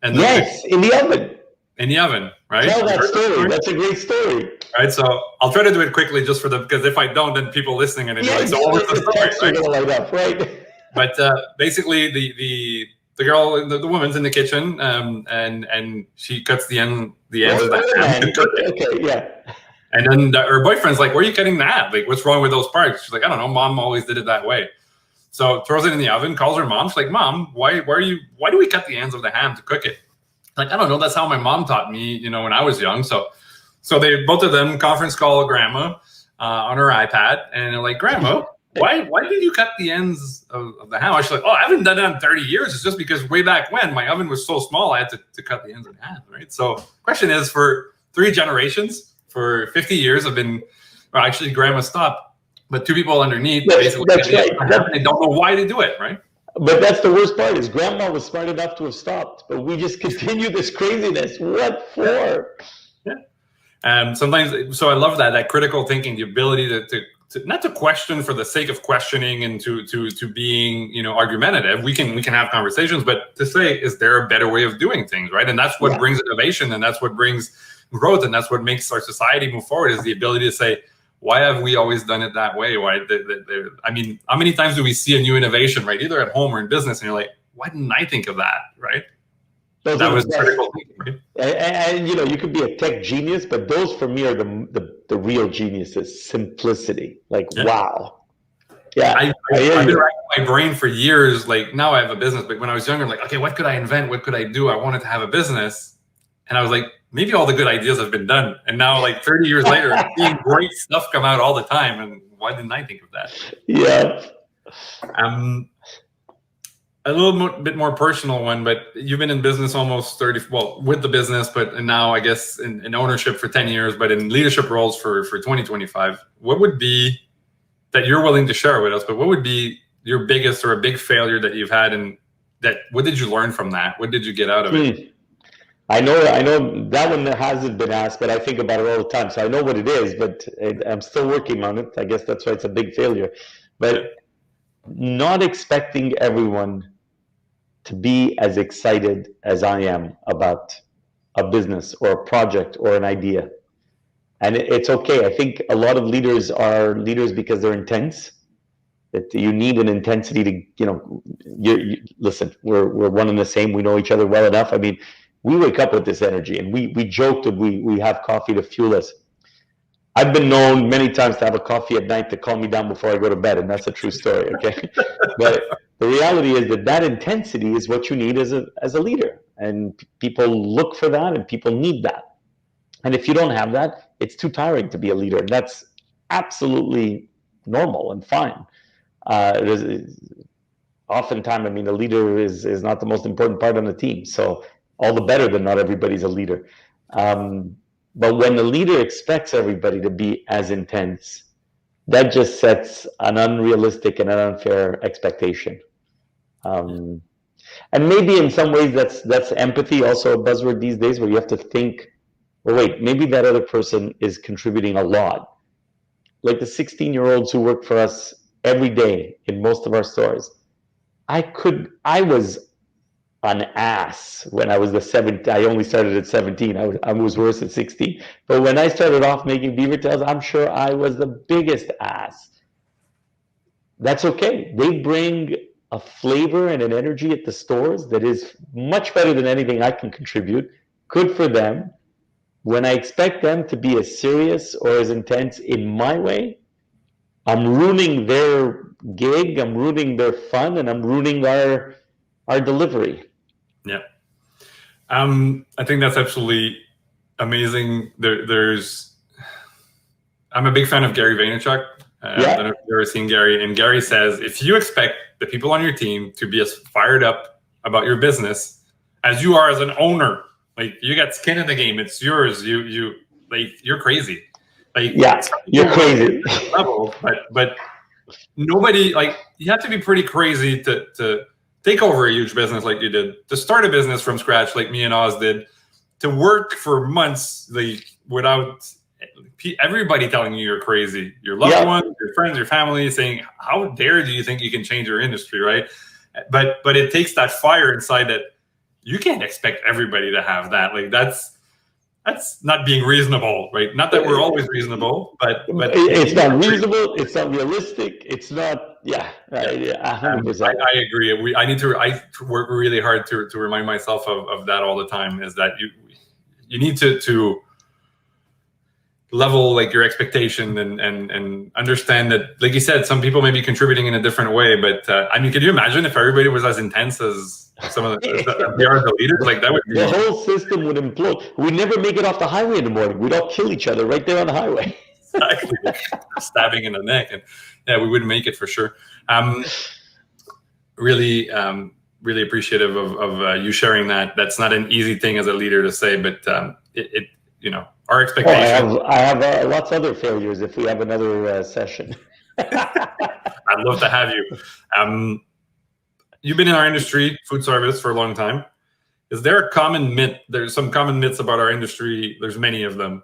And yes, in the oven. In the oven, right? Tell that story. That's a great story. Right, so I'll try to do it quickly just because if I don't, then people listening and like, so what was the story? Right? Light up, right? But basically, the girl, the woman's in the kitchen, and she cuts the ends of the ham. Okay, yeah. And then her boyfriend's like, "Where are you cutting the ham? Like, what's wrong with those parts?" She's like, "I don't know. Mom always did it that way." So throws it in the oven, calls her mom. She's like, "Mom, why do we cut the ends of the ham to cook it?" Like, I don't know. That's how my mom taught me, when I was young. So they both of them conference call grandma on her iPad, and they're like, "Grandma, why did you cut the ends of the ham?" She's like, "Oh, I haven't done that in 30 years. It's just because way back when my oven was so small, I had to cut the ends of the ham." Right. So question is, for 3 generations, for 50 years, actually grandma stopped, but 2 people underneath, basically, they don't know why they do it, right? But that's the worst part, is grandma was smart enough to have stopped, but we just continue this craziness. What for? Yeah. Sometimes, so I love that critical thinking, the ability to not to question for the sake of questioning and to being, argumentative. We can have conversations, but to say, is there a better way of doing things, right? And that's what brings innovation, and that's what brings growth, and that's what makes our society move forward, is the ability to say, why have we always done it that way? I mean, how many times do we see a new innovation, right? Either at home or in business, and you're like, why didn't I think of that, right? That was critical thinking, right? And you could be a tech genius, but those for me are the real geniuses. Simplicity, wow. Yeah, I've been racking my brain for years. Like, now I have a business, but when I was younger, I'm like, okay, what could I invent? What could I do? I wanted to have a business, and I was like, maybe all the good ideas have been done. And now, like 30 years later, I'm seeing great stuff come out all the time. And why didn't I think of that? Yeah. a little bit more personal one, but you've been in business almost 30, well, with the business, but now I guess in ownership for 10 years, but in leadership roles for 2025. What would be that you're willing to share with us, but what would be your biggest or a big failure that you've had, and that, what did you learn from that? What did you get out of it? I know that one hasn't been asked, but I think about it all the time. So I know what it is, but I'm still working on it. I guess that's why it's a big failure. But not expecting everyone to be as excited as I am about a business or a project or an idea. And it's okay. I think a lot of leaders are leaders because they're intense. That you need an intensity to, listen, we're one and the same. We know each other well enough. I mean, we wake up with this energy, and we joke that we have coffee to fuel us. I've been known many times to have a coffee at night to calm me down before I go to bed, and that's a true story, okay? But the reality is that intensity is what you need as a leader, and people look for that, and people need that. And if you don't have that, it's too tiring to be a leader, and that's absolutely normal and fine. Oftentimes, I mean, the leader is not the most important part on the team, so all the better that not everybody's a leader. But when the leader expects everybody to be as intense, that just sets an unrealistic and an unfair expectation. And maybe in some ways that's empathy, also a buzzword these days, where you have to think, well, wait, maybe that other person is contributing a lot. Like the 16-year-olds who work for us every day in most of our stores. I was an ass when I was I only started at 17. I was worse at 16. But when I started off making Beavertails, I'm sure I was the biggest ass. That's okay. They bring a flavor and an energy at the stores that is much better than anything I can contribute. Good for them. When I expect them to be as serious or as intense in my way, I'm ruining their gig, I'm ruining their fun, and I'm ruining our delivery. Yeah. I think that's absolutely amazing. I'm a big fan of Gary Vaynerchuk. I don't know if you've ever seen Gary. And Gary says, if you expect the people on your team to be as fired up about your business as you are as an owner, like you got skin in the game, it's yours. You're crazy. Like, you're crazy. Level, but nobody, like, you have to be pretty crazy to take over a huge business like you did, to start a business from scratch like me and Oz did, to work for months like without everybody telling you you're crazy, your loved ones, your friends, your family saying, how dare do you think you can change your industry, right? But it takes that fire inside that you can't expect everybody to have that. Like that's not being reasonable, right? Not that we're always reasonable, but it's not reasonable. It's not realistic. It's not. Yeah, 100%. I agree. I work really hard to remind myself of that all the time. Is that you need to level like your expectation and understand that, like you said, some people may be contributing in a different way. But I mean, can you imagine if everybody was as intense as some of the leaders? Like that would be, the whole system would implode. We'd never make it off the highway in the morning. We'd all kill each other right there on the highway. Exactly. Stabbing in the neck, and we wouldn't make it for sure. Really appreciative of you sharing that. That's not an easy thing as a leader to say, but it our expectations. I have lots of other failures if we have another session. I'd love to have you. You've been in our industry, food service, for a long time. Is there a common myth? There's some common myths about our industry. There's many of them.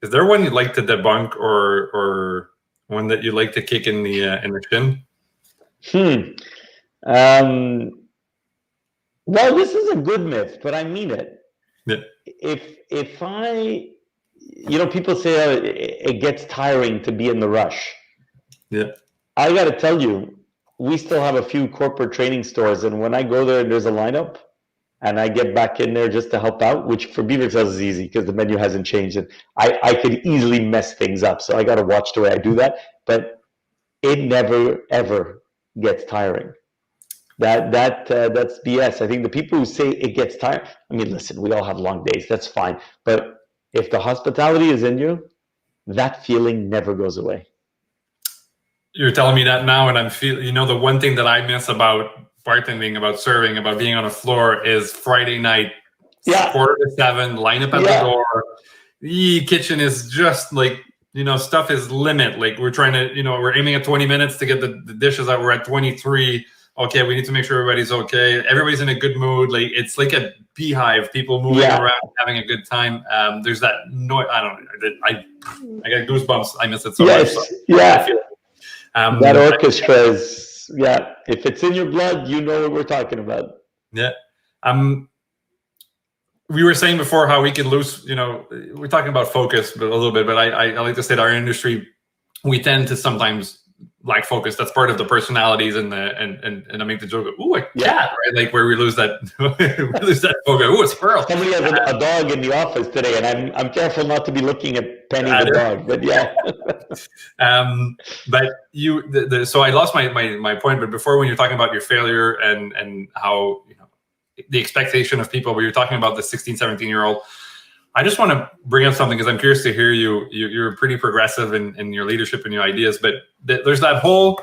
Is there one you'd like to debunk, or one that you'd like to kick in the chin? Well, this is a good myth, but I mean it. Yeah. If I, people say it gets tiring to be in the rush. Yeah. I got to tell you, we still have a few corporate training stores, and when I go there and there's a lineup, and I get back in there just to help out, which for Beavertails is easy because the menu hasn't changed, and I could easily mess things up, so I got to watch the way I do that. But it never ever gets tiring. That's BS. I think the people who say it gets tiring, I mean, listen, we all have long days. That's fine. But if the hospitality is in you, that feeling never goes away. You're telling me that now, and I'm feeling, the one thing that I miss about bartending, about serving, about being on a floor is Friday night, Yeah. 6:45, line up at the door. The kitchen is just like, stuff is limit. Like we're trying to, we're aiming at 20 minutes to get the dishes out. We're at 23. Okay, we need to make sure everybody's okay. Everybody's in a good mood. Like it's like a beehive, people moving around, having a good time. There's that noise. I don't know. I got goosebumps. I miss it so much. So I feel that orchestra is, if it's in your blood, you know what we're talking about. Yeah. We were saying before how we can lose, we're talking about focus a little bit, but I like to say that our industry, we tend to sometimes lack focus. That's part of the personalities and I make the joke of, ooh, a cat, right? Like where we lose that focus. Ooh, a squirrel. Somebody has a dog in the office today, and I'm careful not to be looking at Penny the dog, but but so I lost my point, but before, when you're talking about your failure and how, the expectation of people, where you're talking about the 16, 17-year-old, I just want to bring up something because I'm curious to hear you're pretty progressive in your leadership and your ideas, but there's that whole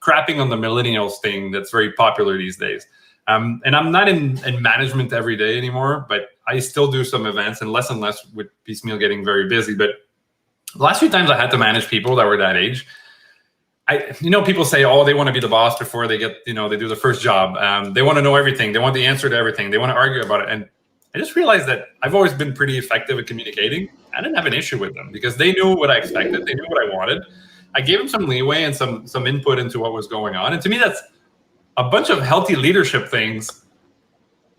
crapping on the millennials thing that's very popular these days. And I'm not in management every day anymore, but I still do some events, and less with Piecemeal getting very busy. But the last few times I had to manage people that were that age, people say, oh, they want to be the boss before they get, they do the first job. They want to know everything. They want the answer to everything. They want to argue about it. And I just realized that I've always been pretty effective at communicating. I didn't have an issue with them because they knew what I expected. They knew what I wanted. I gave them some leeway and some input into what was going on. And to me, that's a bunch of healthy leadership things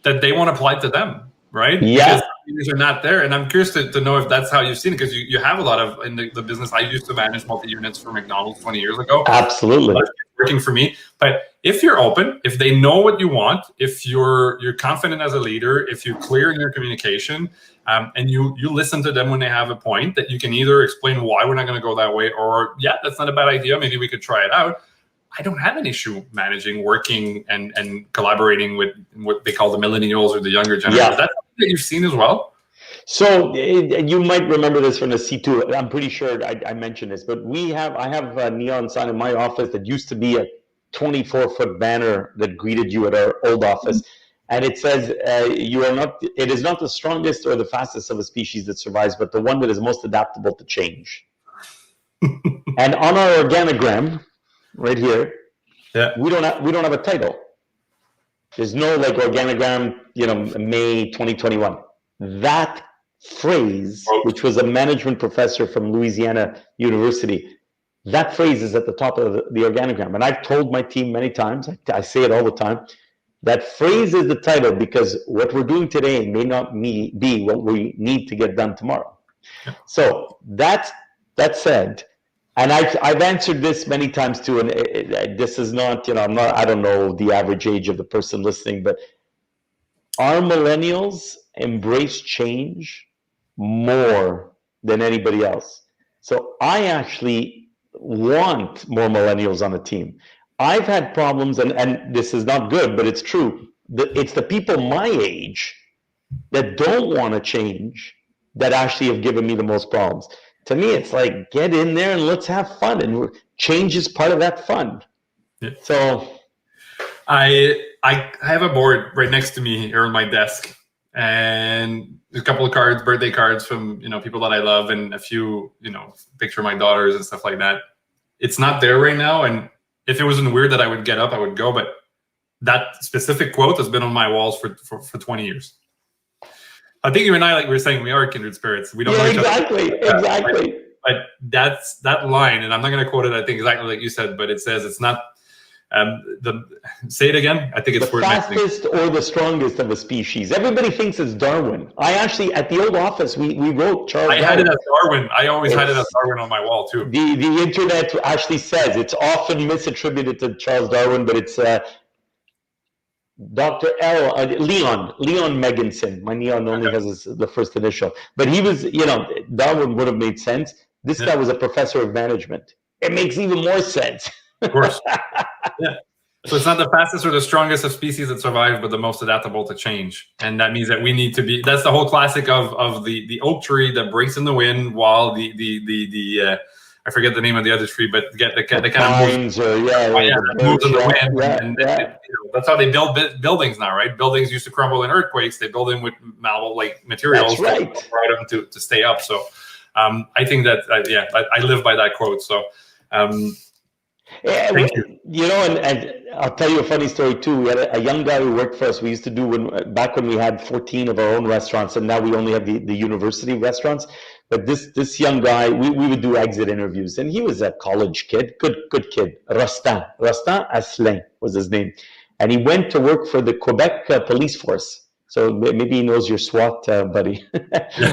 that they want to apply to them, right? Yeah. Because leaders are not there. And I'm curious to know if that's how you've seen it, because you have a lot of, in the business, I used to manage multi-units for McDonald's 20 years ago. Absolutely. That's working for me. But if you're open, if they know what you want, if you're confident as a leader, if you're clear in your communication, and you listen to them when they have a point, that you can either explain why we're not going to go that way, or, yeah, that's not a bad idea, maybe we could try it out. I don't have an issue managing, working, and collaborating with what they call the millennials or the younger generation. Yeah. Is that something that you've seen as well? So you might remember this from the C2. I'm pretty sure I mentioned this, but I have a neon sign in my office that used to be a 24-foot banner that greeted you at our old office. And it says, it is not the strongest or the fastest of a species that survives, but the one that is most adaptable to change. And on our organogram, right here, we don't have a title. There's no like organogram, May 2021. That phrase, which was a management professor from Louisiana University, that phrase is at the top of the organogram. And I've told my team many times, I say it all the time, that phrase is the title because what we're doing today may not be what we need to get done tomorrow. So that said, and I've answered this many times too, and this is not, I don't know the average age of the person listening, but our millennials embrace change more than anybody else. So I actually want more millennials on the team. I've had problems, and this is not good, but it's true. It's the people my age that don't want to change that actually have given me the most problems. To me, it's like, get in there and let's have fun. And change is part of that fun. Yeah. So I have a board right next to me here on my desk, and a couple of cards, birthday cards from, people that I love, and a few, picture of my daughters and stuff like that. It's not there right now. And if it wasn't weird that I would get up, I would go. But that specific quote has been on my walls for 20 years. I think you and I, like we were saying, we are kindred spirits. We don't know each other. Exactly. But that's that line, and I'm not going to quote it, I think, exactly like you said, but it says it's not say it again. I think it's the fastest or the strongest of a species. Everybody thinks it's Darwin. I actually, at the old office, we wrote Charles Darwin. Had it as Darwin. I always had it as Darwin on my wall too. The internet actually says it's often misattributed to Charles Darwin, but it's Dr. Leon Megginson. My neon only has the first initial, but he was, Darwin would have made sense. This guy was a professor of management. It makes even more sense. Of course. Yeah. So it's not the fastest or the strongest of species that survive, but the most adaptable to change. And that means that we need to be, that's the whole classic of the oak tree that breaks in the wind while the I forget the name of the other tree, but get the kind of pines, moves. That moves in the wind, and that's how they build buildings now, right? Buildings used to crumble in earthquakes. They build them with malleable like materials That's right. to them to stay up. So I think that I live by that quote. So thank you. You know, and I'll tell you a funny story too. We had a young guy who worked for us. We used to do back when we had 14 of our own restaurants, and now we only have the university restaurants. But this young guy, we would do exit interviews, and he was a college kid, good kid. Rastin Asselin was his name, and he went to work for the Quebec police force. So maybe he knows your SWAT buddy.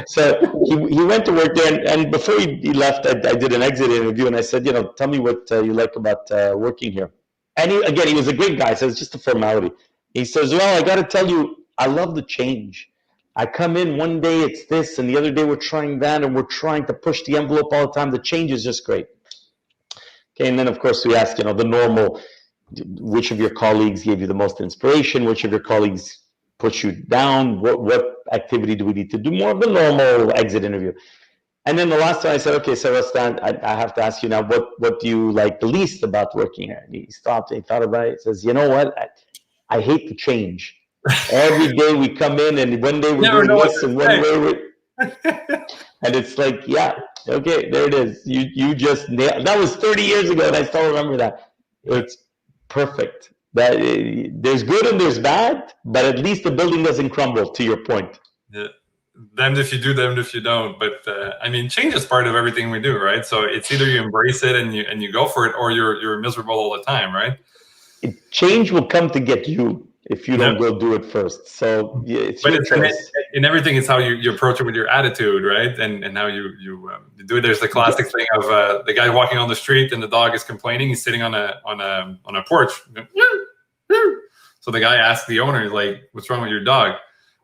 So he went to work there, and before he left, I did an exit interview, and I said, tell me what you like about working here. And he was a great guy, so it's just a formality. He says, well, I got to tell you, I love the change. I come in one day, it's this, and the other day we're trying that, and we're trying to push the envelope all the time. The change is just great. Okay, and then of course we ask, the normal, which of your colleagues gave you the most inspiration? Which of your colleagues push you down? What activity do we need to do? More of the normal exit interview. And then the last time I said, okay, so Rastin, I have to ask you now, what do you like the least about working here? And he stopped, he thought about it, he says, you know what? I hate the change. Every day we come in, and one day we're doing this, and one day we're... And it's like, yeah, okay, there it is. You just nailed... That was 30 years ago, and I still remember that. It's perfect. That there's good and there's bad, but at least the building doesn't crumble, to your point. Yeah. Damned if you do, damned if you don't. But change is part of everything we do, right? So it's either you embrace it and you go for it, or you're miserable all the time, right? Change will come to get you if you don't go do it first. So it's your choice. In everything, it's how you approach it with your attitude, right? And how you do it. There's the classic thing of the guy walking on the street and the dog is complaining. He's sitting on a porch. So the guy asks the owner, like, "What's wrong with your dog?"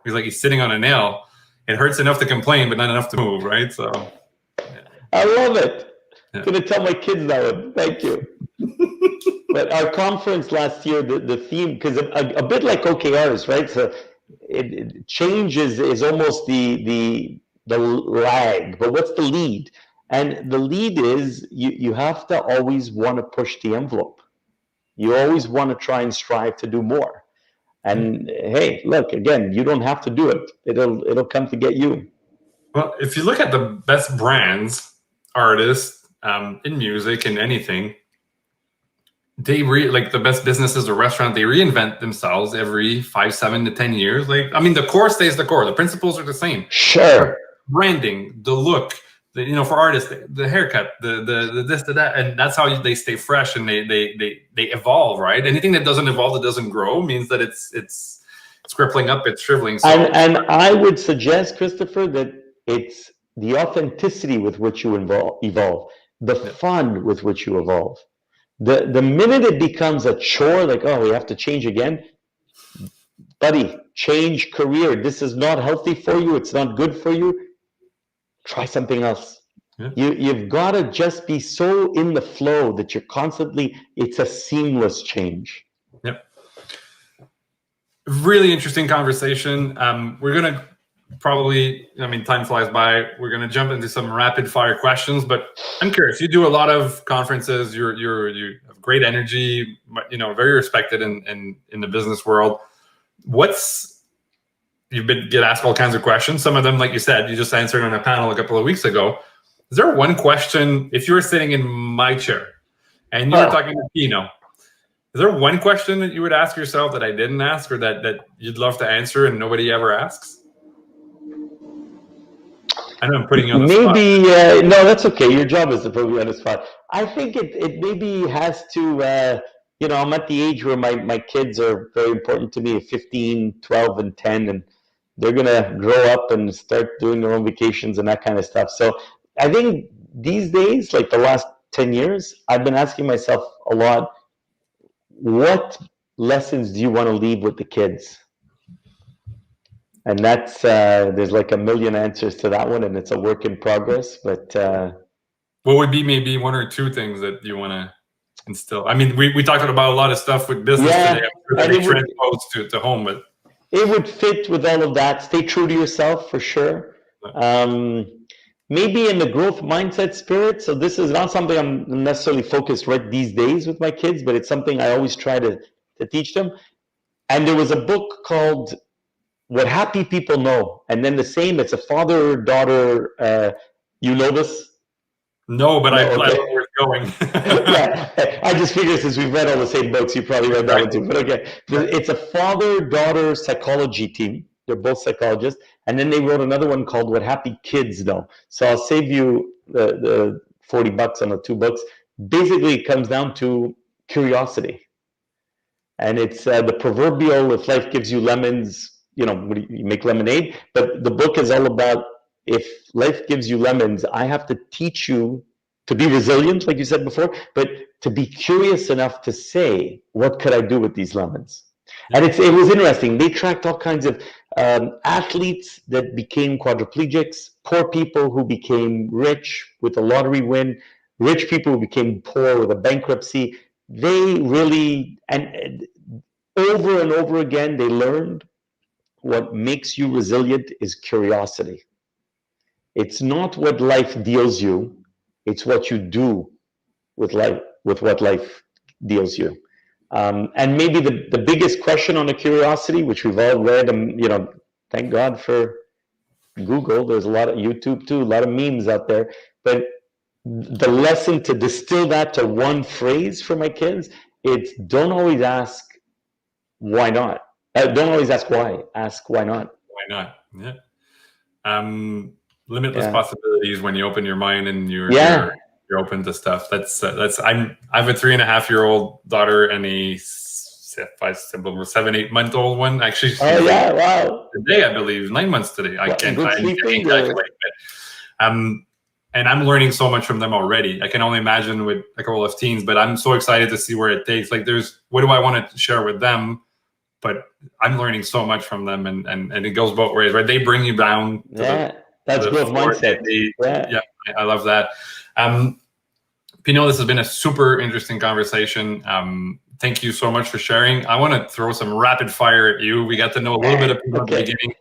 He's like, "He's sitting on a nail. It hurts enough to complain, but not enough to move," right? So I love it. I'm going to tell my kids that one. Thank you. But our conference last year, the theme, because a bit like OKRs, right? So change is almost the lag, but what's the lead? And the lead is you have to always want to push the envelope. You always want to try and strive to do more. And hey, look, again, you don't have to do it. It'll come to get you. Well, if you look at the best brands, artists, in music and anything, they like the best businesses or restaurant, they reinvent themselves every 5, 7 to 10 years. Like, I mean, the core stays the core. The principles are the same. Sure. Branding, the look, for artists, the haircut, the this, the that, and that's how they stay fresh and they evolve, right? Anything that doesn't evolve, that doesn't grow, means that it's crippling up, it's shriveling. So, and I would suggest, Christopher, that it's the authenticity with which you evolve, the fun with which you evolve. The minute it becomes a chore, like, oh, we have to change again, buddy, change career. This is not healthy for you. It's not good for you. Try something else. Yeah. You've got to just be so in the flow that you're constantly, it's a seamless change. Yep. Really interesting conversation. We're going to probably, time flies by. We're going to jump into some rapid fire questions, but I'm curious. You do a lot of conferences. You have great energy, very respected in the business world. You've get asked all kinds of questions. Some of them, like you said, you just answered on a panel a couple of weeks ago. Is there one question, if you were sitting in my chair and you were talking to Pino, is there one question that you would ask yourself that I didn't ask, or that you'd love to answer and nobody ever asks? I know I'm putting you on the spot. Maybe, no, that's okay. Your job is to put me on the spot. I think it maybe has to, I'm at the age where my kids are very important to me, 15, 12, and 10, and they're going to grow up and start doing their own vacations and that kind of stuff. So I think these days, like the last 10 years, I've been asking myself a lot, what lessons do you want to leave with the kids? And that's, there's like a million answers to that one, and it's a work in progress. But what would be maybe one or two things that you want to instill? I mean, we talked about a lot of stuff with business today. I'm sure that transposes to home, but it would fit with all of that. Stay true to yourself, for sure. maybe in the growth mindset spirit. So this is not something I'm necessarily focused right these days with my kids, but it's something I always try to teach them. And there was a book called What Happy People Know. And then the same, it's a father-daughter, you know this? No, but No, I know okay. where it's going. Yeah, I just figured since we've read all the same books, you probably read that one too. But okay, it's a father-daughter psychology team. They're both psychologists, and then they wrote another one called "What Happy Kids Know." So I'll save you the $40 on the 2 books. Basically, it comes down to curiosity, and it's the proverbial: if life gives you lemons, you make lemonade. But the book is all about, if life gives you lemons, I have to teach you to be resilient, like you said before, but to be curious enough to say, what could I do with these lemons? And it was interesting. They tracked all kinds of athletes that became quadriplegics, poor people who became rich with a lottery win, rich people who became poor with a bankruptcy. They really, and over and over again, they learned what makes you resilient is curiosity. It's not what life deals you, it's what you do with what life deals you. And maybe the biggest question on the curiosity, which we've all read, thank God for Google, there's a lot of YouTube too, a lot of memes out there, but the lesson to distill that to one phrase for my kids, it's don't always ask why not. Don't always ask why, ask why not. Why not? Yeah. Limitless possibilities when you open your mind and you're open to stuff. I have a 3.5-year-old daughter and a 7-8-month-old one. Actually, wow. Today, I believe 9 months today. I can't sleeping, calculate. And I'm learning so much from them already. I can only imagine with a couple of teens, but I'm so excited to see where it takes. Like, what do I want to share with them? But I'm learning so much from them, and it goes both ways, right? They bring you down to that's growth mindset. I love that. Pino, this has been a super interesting conversation. Thank you so much for sharing. I want to throw some rapid fire at you. We got to know a little bit of Pino at the beginning.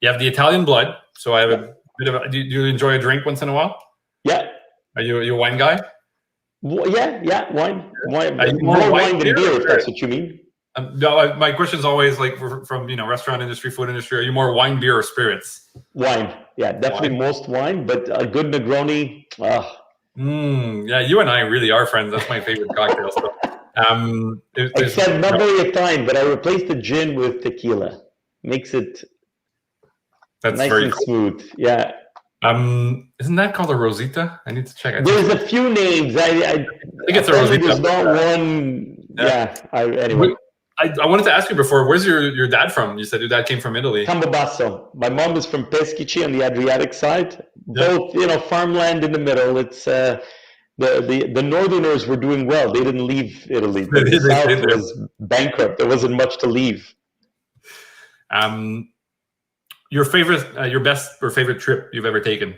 You have the Italian blood, so I have a bit of. Do you enjoy a drink once in a while? Yeah. Are you a wine guy? Yeah, wine. More wine than beer, if that's what you mean. No, my question is always like from restaurant industry, food industry. Are you more wine, beer, or spirits? Wine, yeah, definitely most wine, but a good Negroni. Yeah, you and I really are friends. That's my favorite cocktail. So, except not very Italian, but I replaced the gin with tequila. Makes it nice very and smooth. Yeah. Isn't that called a Rosita? I need to check. There's a few names. I think it's a Rosita. There's not one. Anyway. I wanted to ask you before, where's your dad from? You said your dad came from Italy. Campobasso. My mom is from Peschici on the Adriatic side. Both, farmland in the middle. It's the Northerners were doing well. They didn't leave Italy. The South was bankrupt. There wasn't much to leave. Your favorite, your best or favorite trip you've ever taken?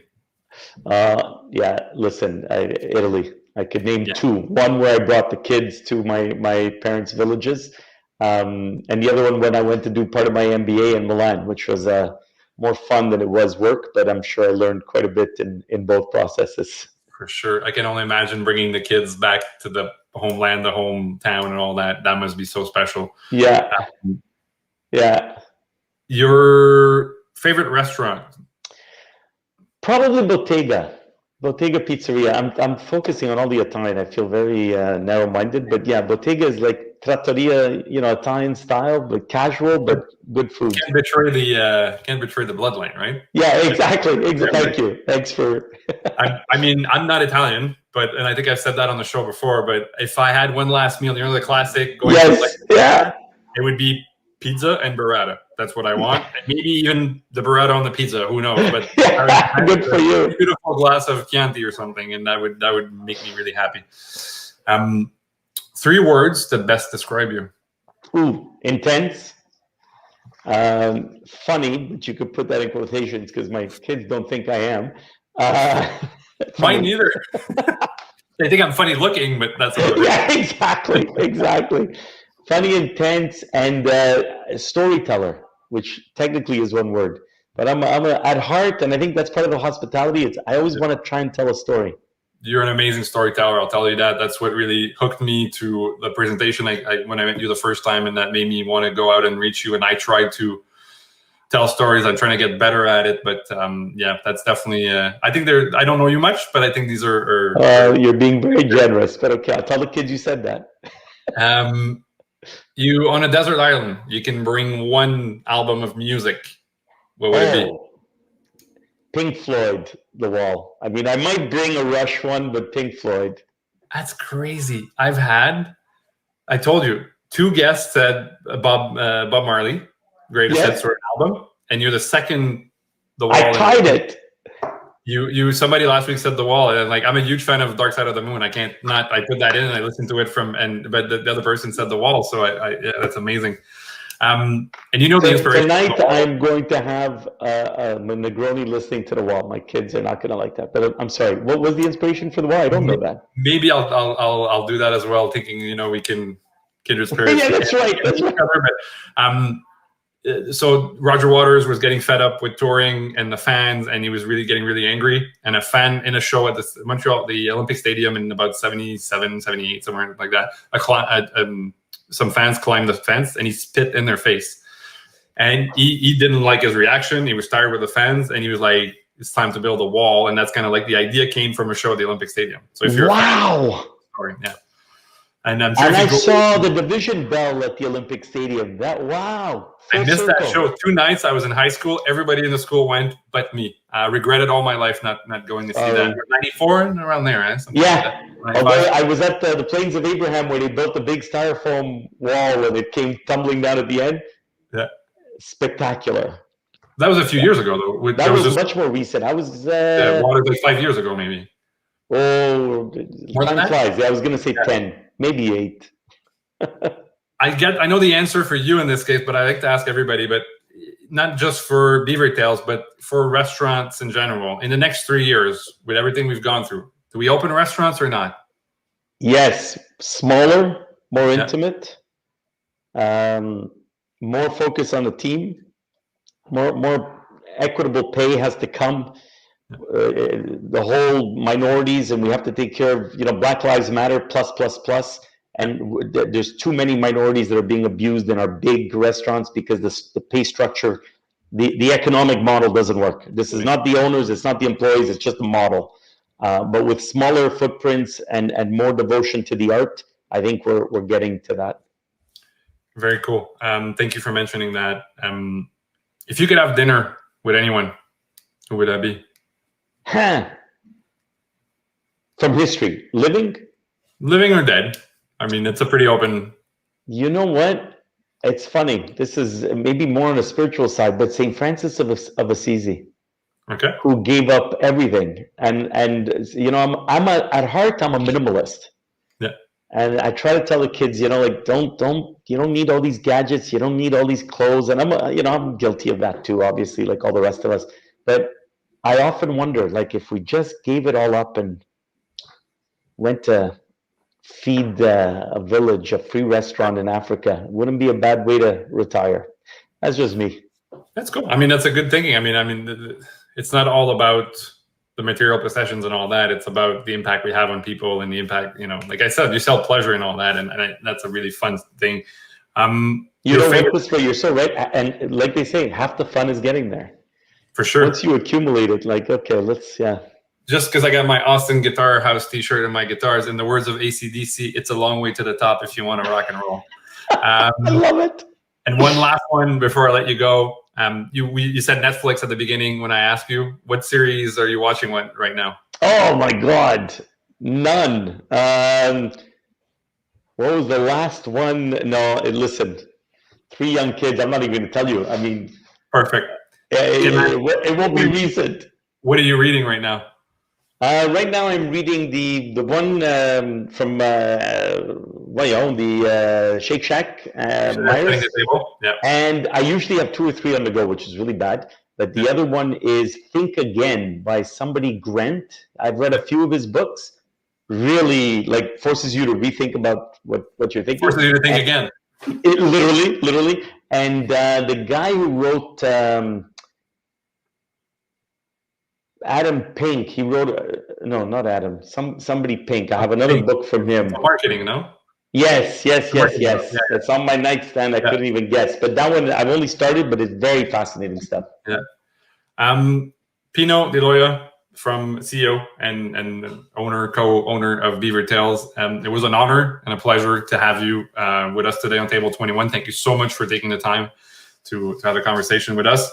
Listen, Italy. I could name 2. One where I brought the kids to my parents' villages. And the other one when I went to do part of my MBA in Milan, which was more fun than it was work, but I'm sure I learned quite a bit in both processes. For sure. I can only imagine bringing the kids back to the homeland, the hometown, and all that. That must be so special. Yeah. Your favorite restaurant? Probably Bottega Pizzeria. I'm focusing on all the Italian. I feel very narrow-minded, but Bottega is like trattoria, Italian style, but casual, but good food. Can't betray the bloodline, right? Yeah, exactly. Thank you. Thanks for. I'm not Italian, and I think I've said that on the show before. But if I had one last meal, the classic, it would be pizza and burrata. That's what I want. And maybe even the burrata on the pizza. Who knows? But good for you. A beautiful glass of Chianti or something, and that would make me really happy. 3 words that best describe you. Intense. Funny, but you could put that in quotations because my kids don't think I am. Mine neither. They think I'm funny looking, but that's all. Yeah, exactly. Funny, intense, and storyteller, which technically is one word. But at heart, and I think that's part of the hospitality. I always want to try and tell a story. You're an amazing storyteller. I'll tell you that. That's what really hooked me to the presentation. When I met you the first time, and that made me want to go out and reach you. And I tried to tell stories. I'm trying to get better at it, but yeah, that's definitely. I think I don't know you much, but I think these are you're being very generous. But okay, I'll tell the kids you said that. You on a desert island, you can bring one album of music. What would it be? Pink Floyd, The Wall. I mean, I might bring a Rush one, but Pink Floyd. That's crazy. I told you, 2 guests said Bob Marley, greatest hits for an album, and you're the second. The Wall. I tied it. Somebody last week said The Wall, and I'm a huge fan of Dark Side of the Moon. I can't not. I put that in and I listened to it but the other person said The Wall, so yeah, that's amazing. And the inspiration. Tonight I'm going to have a Negroni listening to The Wall. My kids are not going to like that, but I'm sorry. What was the inspiration for The Wall? I don't know that. Maybe I'll do that as well, thinking we can kindred spirits. Yeah, that's right. That's right. So Roger Waters was getting fed up with touring and the fans, and he was getting really angry. And a fan in a show at the Olympic Stadium in about 77, 78, somewhere like that, some fans climbed the fence and he spit in their face. And he didn't like his reaction. He was tired with the fans, and he was like, it's time to build a wall. And that's kind of like the idea came from a show at the Olympic Stadium. So if you're sorry, yeah. And I'm sure I saw the division bell at the Olympic Stadium. I missed that show 2 nights. I was in high school. Everybody in the school went, but me. I regretted all my life not going to see that. 94 and around there, right? Yeah. Like although I was at the Plains of Abraham where they built the big styrofoam wall and it came tumbling down at the end. Yeah. Spectacular. That was a few years ago, though. That was much more recent. I was... like 5 years ago, maybe. Oh, time flies. Yeah, I was going to say 10, maybe 8. I know the answer for you in this case, but I like to ask everybody, but not just for BeaverTails, but for restaurants in general. In the next 3 years, with everything we've gone through, do we open restaurants or not? Yes, smaller, more intimate, more focus on the team, more equitable pay has to come. The whole minorities, and we have to take care of, Black Lives Matter plus. And there's too many minorities that are being abused in our big restaurants because the pay structure, the economic model doesn't work. This is not the owners, it's not the employees, it's just the model. But with smaller footprints and more devotion to the art, I think we're getting to that. Very cool. Thank you for mentioning that. If you could have dinner with anyone, who would that be? From history, living or dead? I mean, it's a pretty open. You know what? It's funny. This is maybe more on a spiritual side, but St. Francis of Assisi, who gave up everything, and I'm at heart, I'm a minimalist. Yeah. And I try to tell the kids, don't you don't need all these gadgets, you don't need all these clothes, and I'm guilty of that too, obviously, like all the rest of us. But I often wonder, if we just gave it all up and went to feed a village, a free restaurant in Africa, wouldn't be a bad way to retire. That's just me. That's cool. I mean, that's a good thinking. I mean, it's not all about the material possessions and all that. It's about the impact we have on people and the impact, like I said, you sell pleasure and all that. And that's a really fun thing. You're so right. And like they say, half the fun is getting there. For sure. Once you accumulate it, just because I got my Austin Guitar House t-shirt and my guitars, in the words of AC/DC, it's a long way to the top if you want to rock and roll. I love it. And one last one before I let you go. You said Netflix at the beginning when I asked you. What series are you watching right now? Oh, my God. None. What was the last one? No, listen. 3 young kids. I'm not even going to tell you. I mean. Perfect. It won't be recent. What are you reading right now? Right now, I'm reading the one from the Shake Shack, Myers. Yeah. And I usually have 2 or 3 on the go, which is really bad. But the other one is Think Again by somebody Grant. I've read a few of his books. Really, forces you to rethink about what you're thinking. Forces you to think again. It literally. And the guy who wrote Adam Pink. He wrote no, not Adam. Somebody Pink. I have another Pink. book from him. Marketing, no? Yes. Marketing, yeah. It's on my nightstand. I couldn't even guess. But that one I've only started, but it's very fascinating stuff. Yeah. Pino Di Ioia, from CEO and co-owner of BeaverTails. It was an honor and a pleasure to have you with us today on Table 21. Thank you so much for taking the time to have a conversation with us.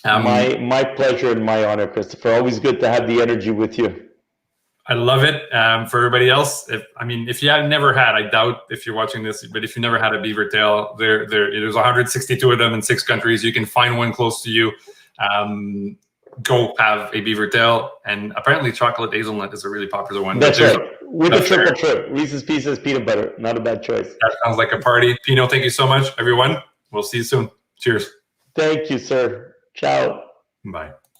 My pleasure and my honor, Christopher. Always good to have the energy with you. I love it. For everybody else, if you had never had, I doubt if you're watching this, but if you never had a BeaverTail, there's 162 of them in 6 countries. You can find one close to you. Go have a BeaverTail, and apparently chocolate hazelnut is a really popular one. That's right. With a triple trip, Reese's Pieces, peanut butter. Not a bad choice. That sounds like a party. Pino, thank you so much, everyone. We'll see you soon. Cheers. Thank you, sir. Ciao. Bye.